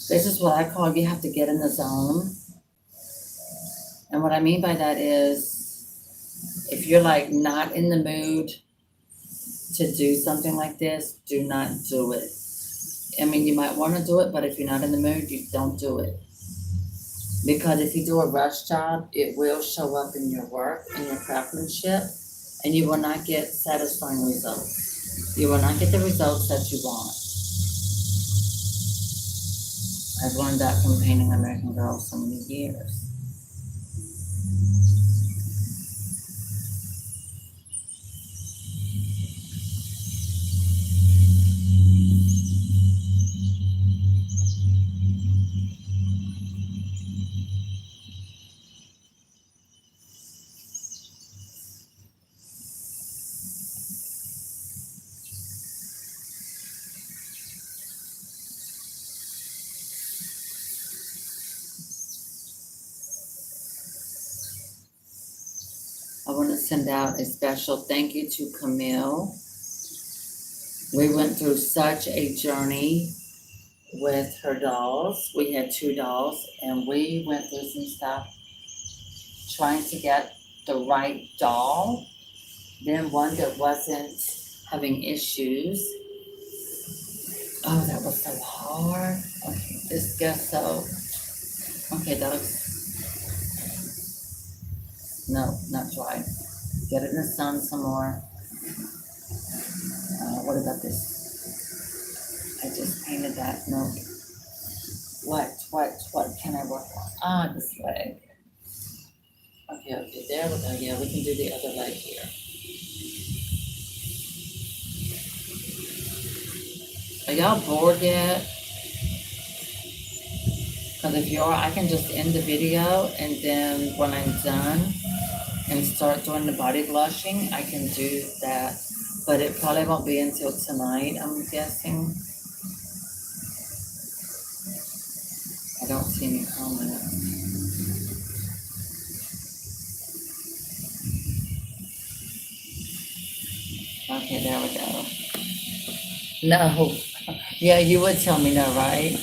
This is what I call you have to get in the zone. And what I mean by that is if you're like not in the mood to do something like this, do not do it. I mean, you might want to do it, but if you're not in the mood, you don't do it. Because if you do a rush job, it will show up in your work, in your craftsmanship, and you will not get satisfying results. You will not get the results that you want. I've learned that from painting American Girls so many years. I want to send out a special thank you to Camille. We went through such a journey with her dolls. We had 2 dolls, and we went through some stuff trying to get the right doll, then one that wasn't having issues. Oh, that was so hard. Okay, this gesso. Okay, that looks, no, not dry. Get it in the sun some more. What about this? I just painted that. No. What can I work on? Ah, this leg. Okay, there we go. Yeah, we can do the other leg here. Are y'all bored yet? Because if you are, I can just end the video, and then when I'm done and start doing the body blushing, I can do that. But it probably won't be until tonight, I'm guessing. I don't see any comments. Okay, there we go. No. Yeah, you would tell me no, right?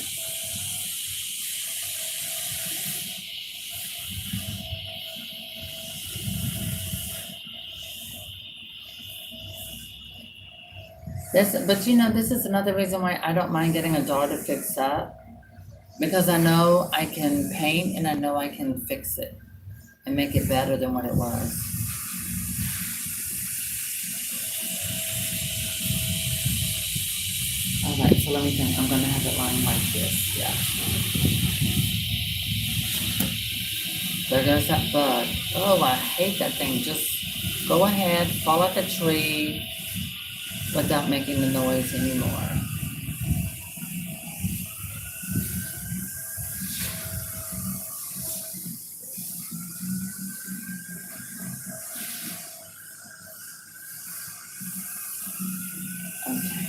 But this is another reason why I don't mind getting a doll to fix up. Because I know I can paint and I know I can fix it and make it better than what it was. Alright, so let me think. I'm gonna have it lying like this, yeah. There goes that bug. Oh, I hate that thing. Just go ahead, fall like a tree without making the noise anymore. Okay.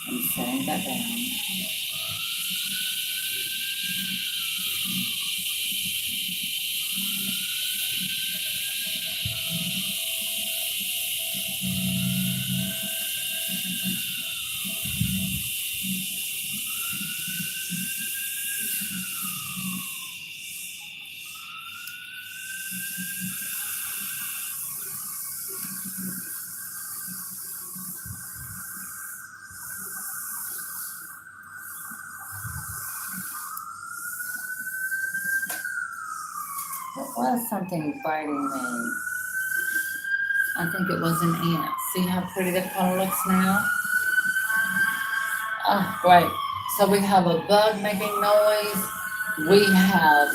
I'm setting that down. It was something biting me. I think it was an ant. See how pretty the color looks now? Oh, great. So we have a bug making noise. We have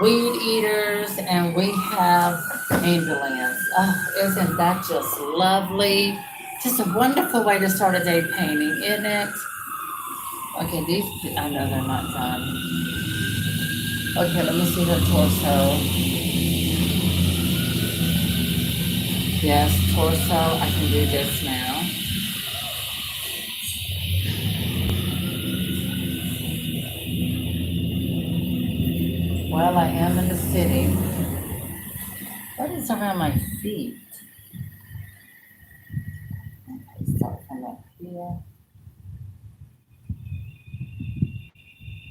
weed eaters, and we have ambulance. Oh, isn't that just lovely? Just a wonderful way to start a day painting, isn't it? Okay, I know they're not done. Okay, let me see her torso. Yes, torso, I can do this now. Well, I am in the city. What is around my feet? Okay, start from up here.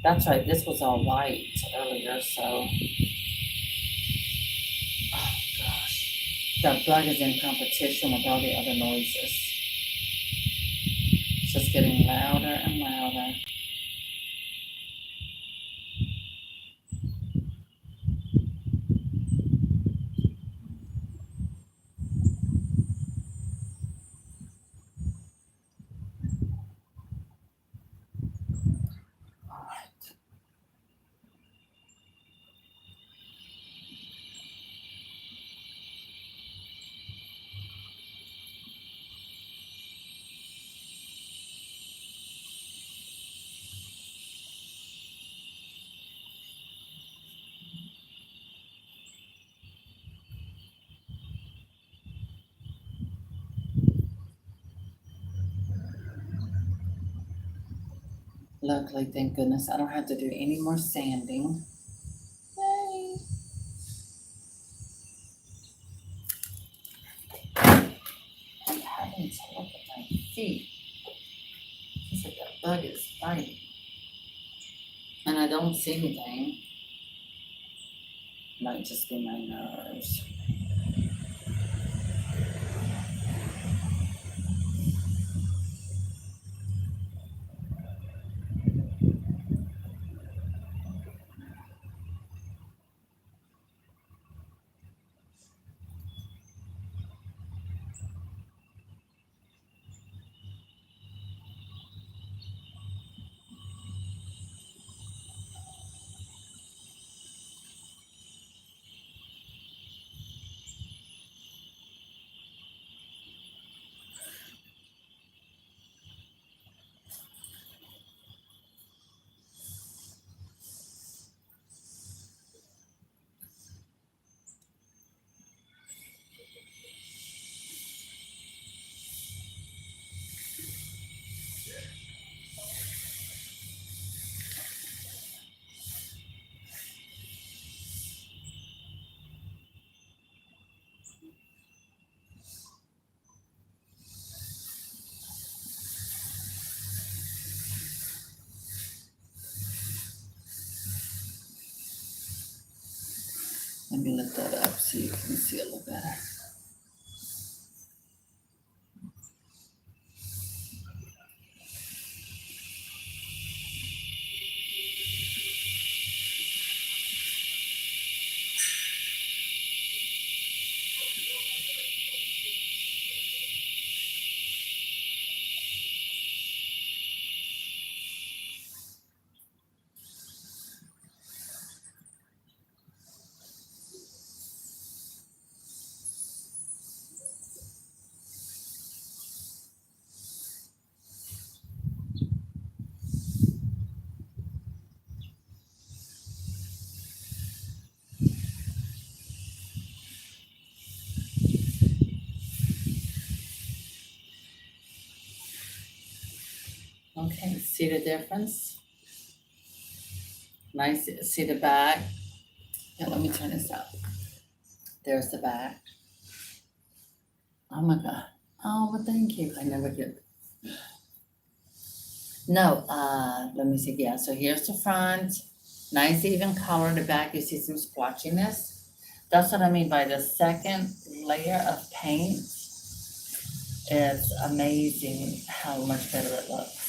That's right, this was all white earlier, so. Oh gosh. That bug is in competition with all the other noises. It's just getting louder and louder. Luckily, thank goodness, I don't have to do any more sanding. Yay! feet. It's like that bug is biting. And I don't see anything. Might just be my nerves. Let me lift that up so you can see a little better. Okay, see the difference? Nice, see the back? Yeah, let me turn this up. There's the back. Oh my God. Oh, well, thank you. I never get. No, let me see. Yeah, so here's the front. Nice even color. The back, you see some splotchiness. That's what I mean by the second layer of paint. It's amazing how much better it looks.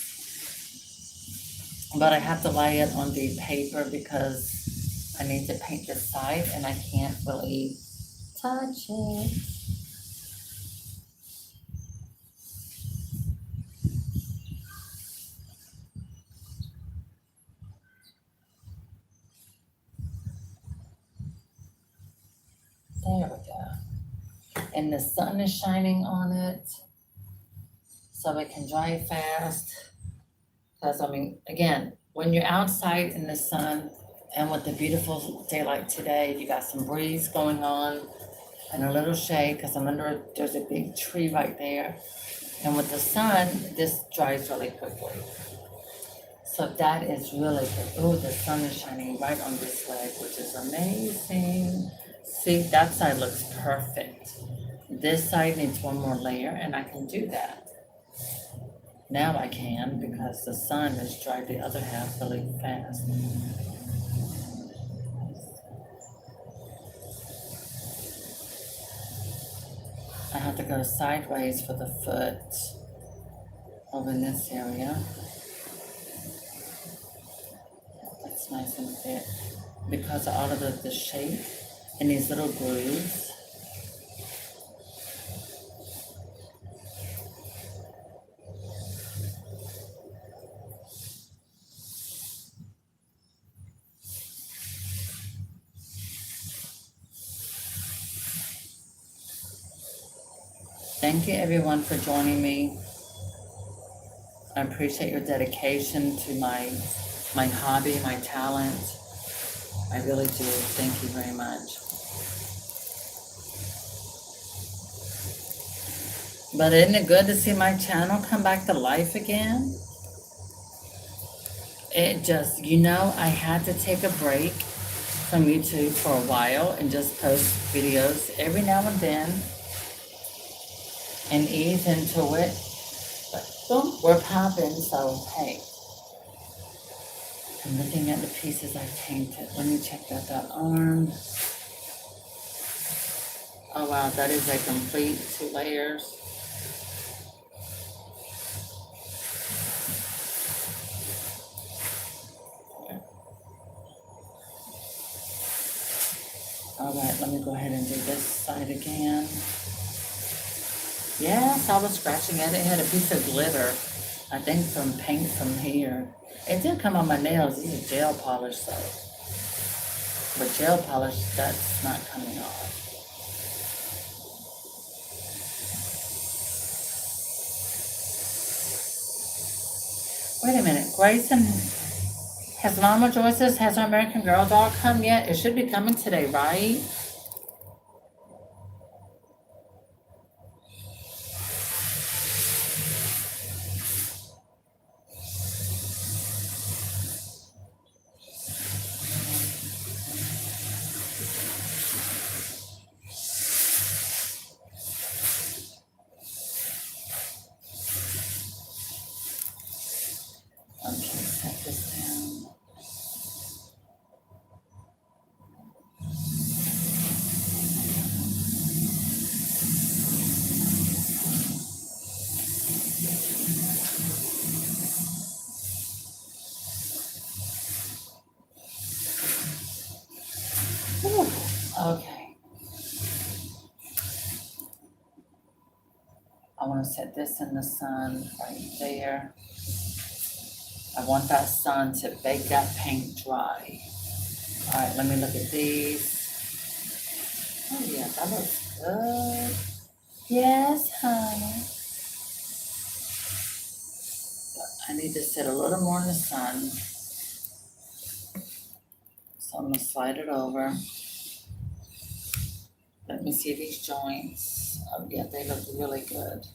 But I have to lay it on the paper because I need to paint this side and I can't really touch it. There we go. And the sun is shining on it, so it can dry fast. Because, I mean, again, when you're outside in the sun and with the beautiful daylight today, you got some breeze going on and a little shade because there's a big tree right there. And with the sun, this dries really quickly. So that is really good. Oh, the sun is shining right on this leg, which is amazing. See, that side looks perfect. This side needs one more layer, and I can do that. Now I can because the sun has dried the other half really fast. I have to go sideways for the foot over in this area. That's nice and thick because of all of the shape and these little grooves. Thank you everyone for joining me. I appreciate your dedication to my hobby, my talent. I really do. Thank you very much. But isn't it good to see my channel come back to life again? It just, I had to take a break from YouTube for a while and just post videos every now and then and ease into it. But Boom, we're popping, so hey. I'm looking at the pieces I painted. Let me check that arm. Oh wow, that is a complete 2 layers. Alright, let me go ahead and do this side again. Yes, I was scratching at it. It had a piece of glitter, I think from paint from here. It did come on my nails. These are gel polish, so. But gel polish, that's not coming off. Wait a minute, Grayson, has Mama Joyce's, has our American Girl doll come yet? It should be coming today, right? Okay, set this down. Whew, okay. I want to set this in the sun right there. I want that sun to bake that paint dry. All right, let me look at these. Oh yeah, that looks good. Yes, honey. But I need to sit a little more in the sun. So I'm gonna slide it over. Let me see these joints. Oh yeah, they look really good.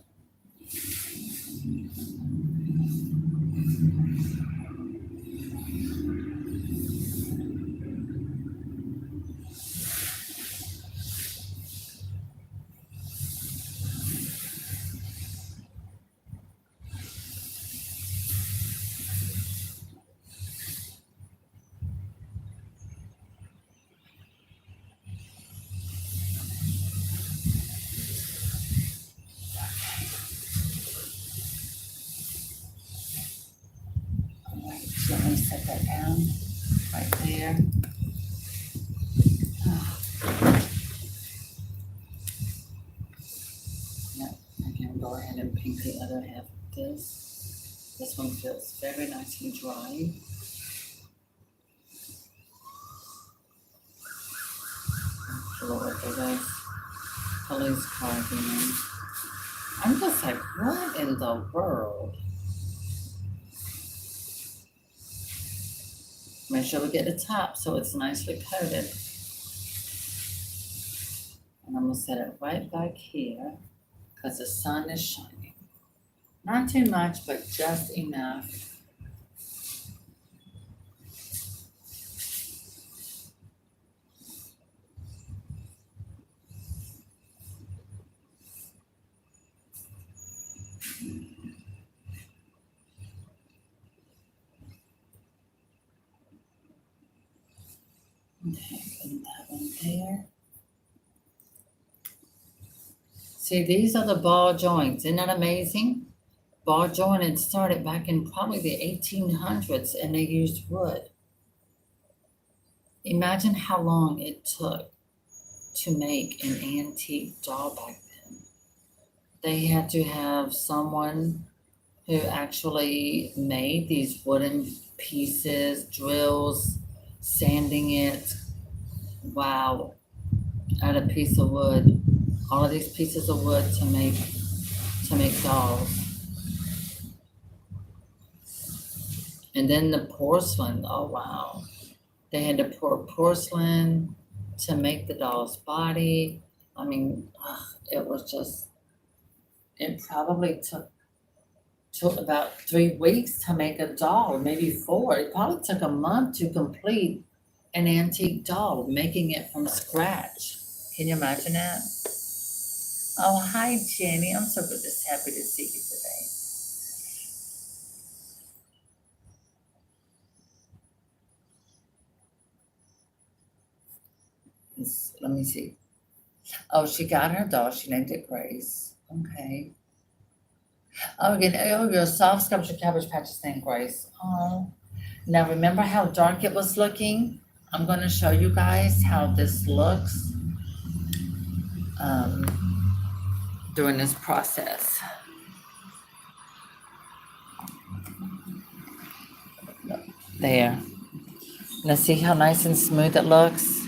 Alright, so let me set that down right there. Yep, I can go ahead and paint the other half of this. This one feels very nice and dry. Lord, the police car again. I'm just like, what in the world? Make sure we get the top so it's nicely coated. And I'm gonna set it right back here because the sun is shining. Not too much, but just enough. Okay, put that one there. See, these are the ball joints. Isn't that amazing? Ball jointed started back in probably the 1800s and they used wood. Imagine how long it took to make an antique doll back then. They had to have someone who actually made these wooden pieces, drills, sanding it. Wow, out of a piece of wood. All of these pieces of wood to make dolls. And then the porcelain, oh wow. They had to pour porcelain to make the doll's body. I mean, it was just, it probably took about 3 weeks to make a doll, maybe 4. It probably took a month to complete an antique doll, making it from scratch. Can you imagine that? Oh, hi, Jenny. I'm so good, just happy to see you today. Let me see. Oh, she got her doll. She named it Grace. Okay. Oh, again, oh, your soft sculpture cabbage patch is named Grace. Oh. Now remember how dark it was looking? I'm going to show you guys how this looks um, during this process. There. Now see how nice and smooth it looks?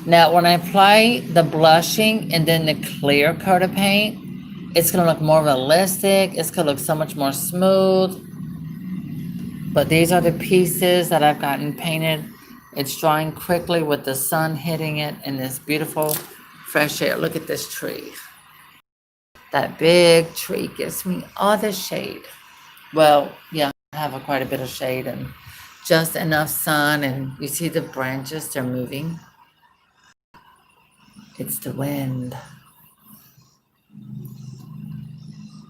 Now when I apply the blushing and then the clear coat of paint, it's going to look more realistic. It's going to look so much more smooth. But these are the pieces that I've gotten painted. It's drying quickly with the sun hitting it in this beautiful fresh air. Look at this tree. That big tree gives me all the shade. Well, yeah, I have quite a bit of shade and just enough sun. And you see the branches, they're moving. It's the wind.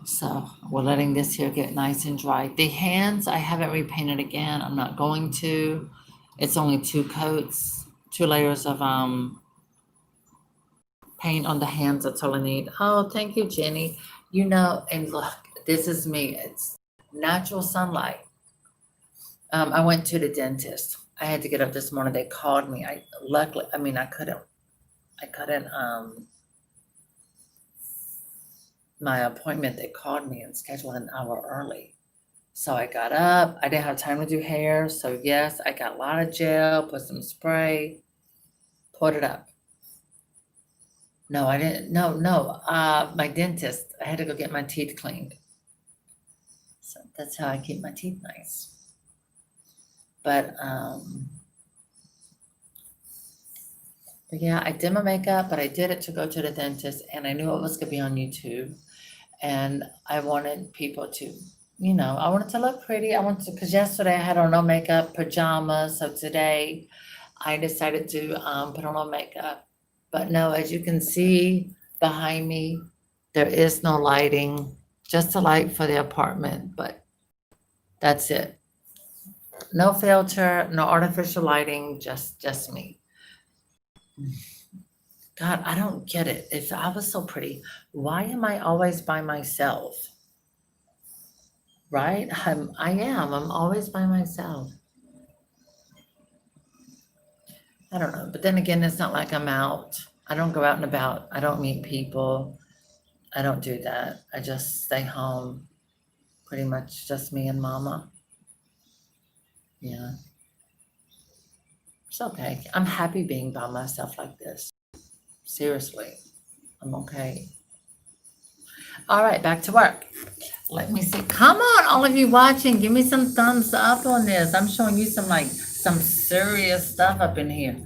So we're letting this here get nice and dry. The hands, I haven't repainted again. I'm not going to. It's only 2 coats, 2 layers of paint on the hands. That's all I need. Oh, thank you, Jenny. You know, and look, this is me. It's natural sunlight. I went to the dentist. I had to get up this morning. They called me. I couldn't my appointment. They called me and scheduled an hour early. So I got up. I didn't have time to do hair. So yes, I got a lot of gel, put some spray, put it up. No, I didn't. No. My dentist, I had to go get my teeth cleaned. So that's how I keep my teeth nice. But yeah, I did my makeup, but I did it to go to the dentist, and I knew it was gonna be on YouTube. And I wanted people to, I wanted to look pretty. Because yesterday I had on no makeup, pajamas. So today I decided to put on no makeup. But no, as you can see behind me, there is no lighting, just a light for the apartment, but that's it. No filter, no artificial lighting, just me. God, I don't get it. If I was so pretty, why am I always by myself? Right? I'm always by myself. I don't know. But then again, it's not like I'm out. I don't go out and about. I don't meet people. I don't do that. I just stay home. Pretty much just me and mama. Yeah. It's okay. I'm happy being by myself like this. Seriously. I'm okay. All right, back to work. Let me see. Come on, all of you watching, give me some thumbs up on this. I'm showing you some serious stuff up in here.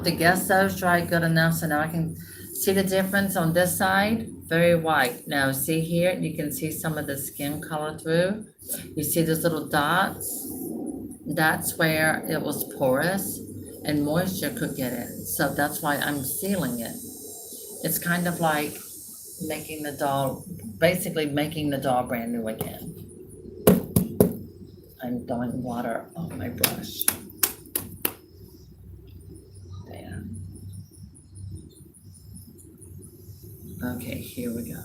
The guest stove dried good enough, so now I can see the difference on this side. Very white. Now see here, you can see some of the skin color through. You see those little dots? That's where it was porous and moisture could get in. So that's why I'm sealing it. It's kind of like basically making the doll brand new again. I'm throwing water on my brush. There. Okay, here we go.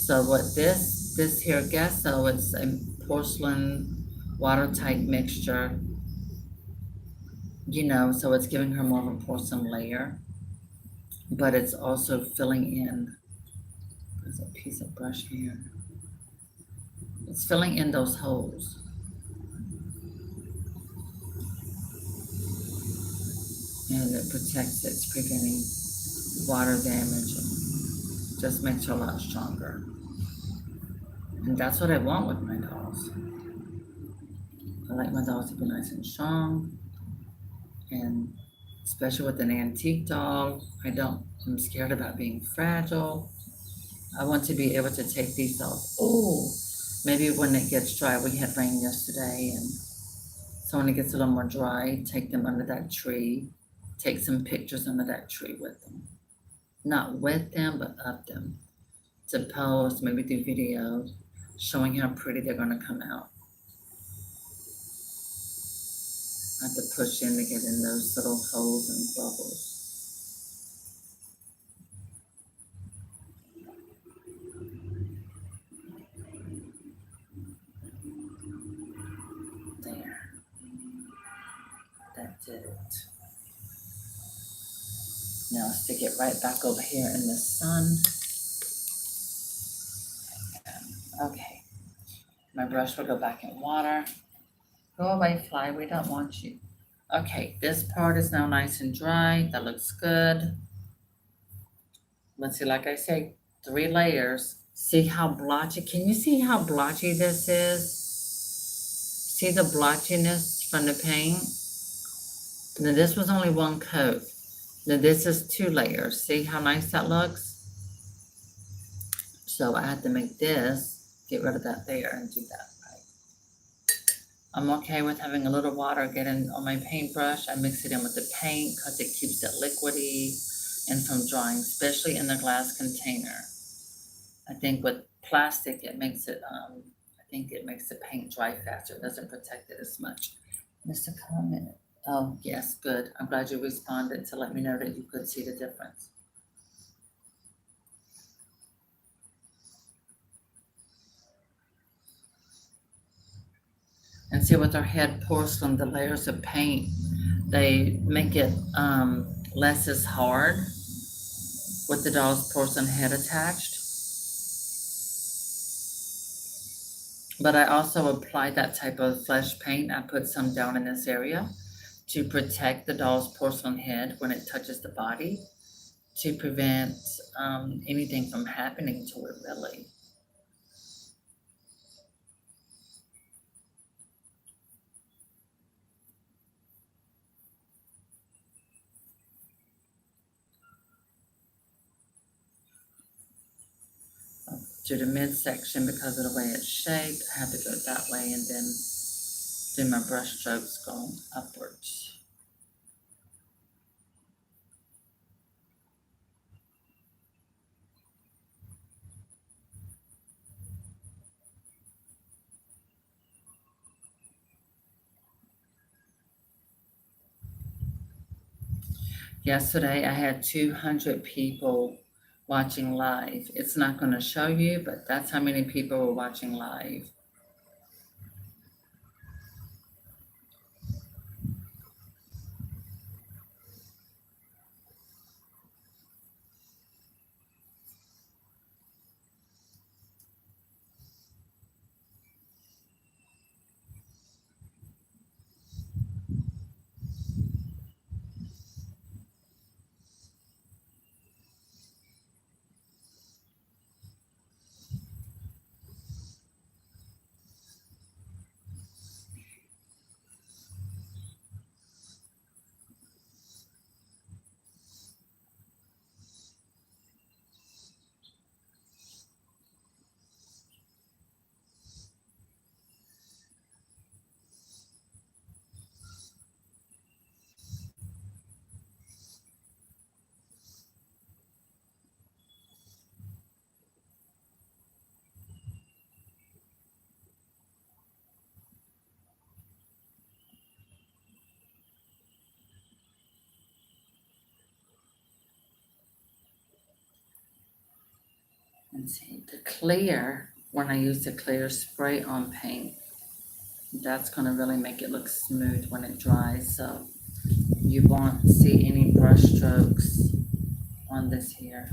So what this here gesso, it's a porcelain watertight mixture, so it's giving her more of a porcelain layer, but it's also filling in. There's a piece of brush here. It's filling in those holes. And it protects it. It's preventing water damage and just makes her a lot stronger. And that's what I want with my dolls. I like my dolls to be nice and strong. And especially with an antique doll, I'm scared about being fragile. I want to be able to take these dolls. Oh, maybe when it gets dry, we had rain yesterday, and so when it gets a little more dry, take them under that tree, take some pictures under that tree with them. Not with them, but of them. To post, maybe do videos, showing how pretty they're gonna come out. I have to push in to get in those little holes and bubbles. There. That did it. Now stick it right back over here in the sun. Okay. My brush will go back in water. Go away, fly. We don't want you. Okay, this part is now nice and dry. That looks good. Let's see, like I say, 3 layers. See how blotchy, can you see how blotchy this is? See the blotchiness from the paint? Now this was only 1 coat. Now this is 2 layers. See how nice that looks? So I had to make this, get rid of that there and do that right. I'm okay with having a little water get in on my paintbrush. I mix it in with the paint because it keeps it liquidy and from drying, especially in the glass container. I think with plastic, it makes it, I think it makes the paint dry faster. It doesn't protect it as much. Mr. Comment. Oh, yes, good. I'm glad you responded to let me know that you could see the difference. And see with our head porcelain, the layers of paint, they make it less as hard with the doll's porcelain head attached. But I also applied that type of flesh paint. I put some down in this area to protect the doll's porcelain head when it touches the body, to prevent anything from happening to it, really. To the midsection, because of the way it's shaped, I have to go that way and then do my brush strokes going upwards. Yesterday, I had 200 people watching live. It's not going to show you, but that's how many people were watching live. And see, the clear, when I use the clear spray on paint, that's going to really make it look smooth when it dries. So you won't see any brush strokes on this here.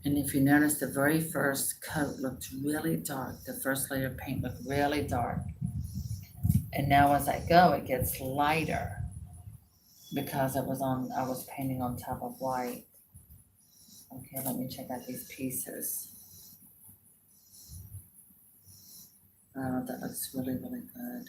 And if you notice, the very first coat looked really dark. The first layer of paint looked really dark. And now as I go, it gets lighter because I was painting on top of white. Okay, let me check out these pieces. Oh, that looks really, really good.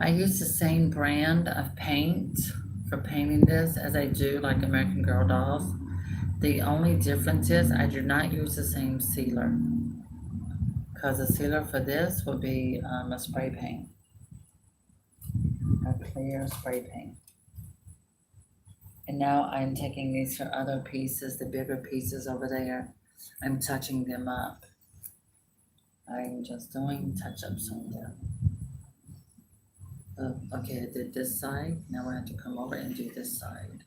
I use the same brand of paint for painting this as I do like American Girl dolls. The only difference is I do not use the same sealer, because the sealer for this will be a spray paint, a clear spray paint. And now I'm taking these for other pieces, the bigger pieces over there. I'm touching them up. I'm just doing touch-ups on them. Okay, I did this side. Now I have to come over and do this side.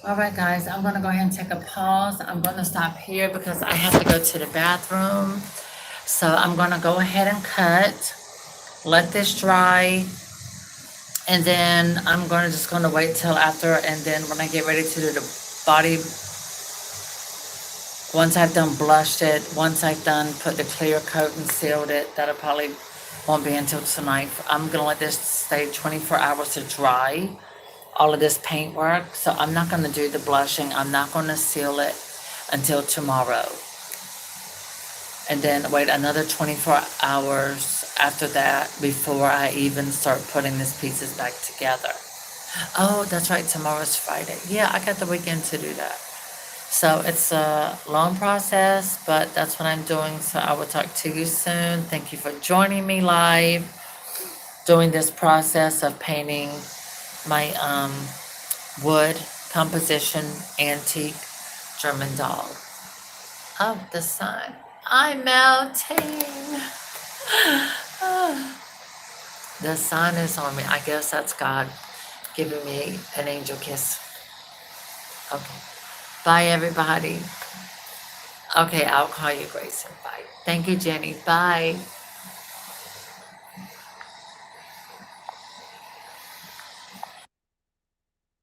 All right, guys, I'm gonna go ahead and take a pause. I'm gonna stop here because I have to go to the bathroom. So I'm gonna go ahead and cut, let this dry, and then I'm just gonna wait till after, and then when I get ready to do the body, once I've done blushed it, once I've done put the clear coat and sealed it, that'll probably won't be until tonight. I'm gonna let this stay 24 hours to dry, all of this paint work. So I'm not gonna do the blushing. I'm not gonna seal it until tomorrow. And then wait another 24 hours after that before I even start putting these pieces back together. Oh, that's right, tomorrow's Friday. Yeah, I got the weekend to do that. So it's a long process, but that's what I'm doing. So I will talk to you soon. Thank you for joining me live, doing this process of painting my wood composition antique German doll. Oh, the sun. I'm melting. The sun is on me. I guess that's God giving me an angel kiss. Okay. Bye, everybody. Okay, I'll call you Grayson. Bye. Thank you, Jenny. Bye.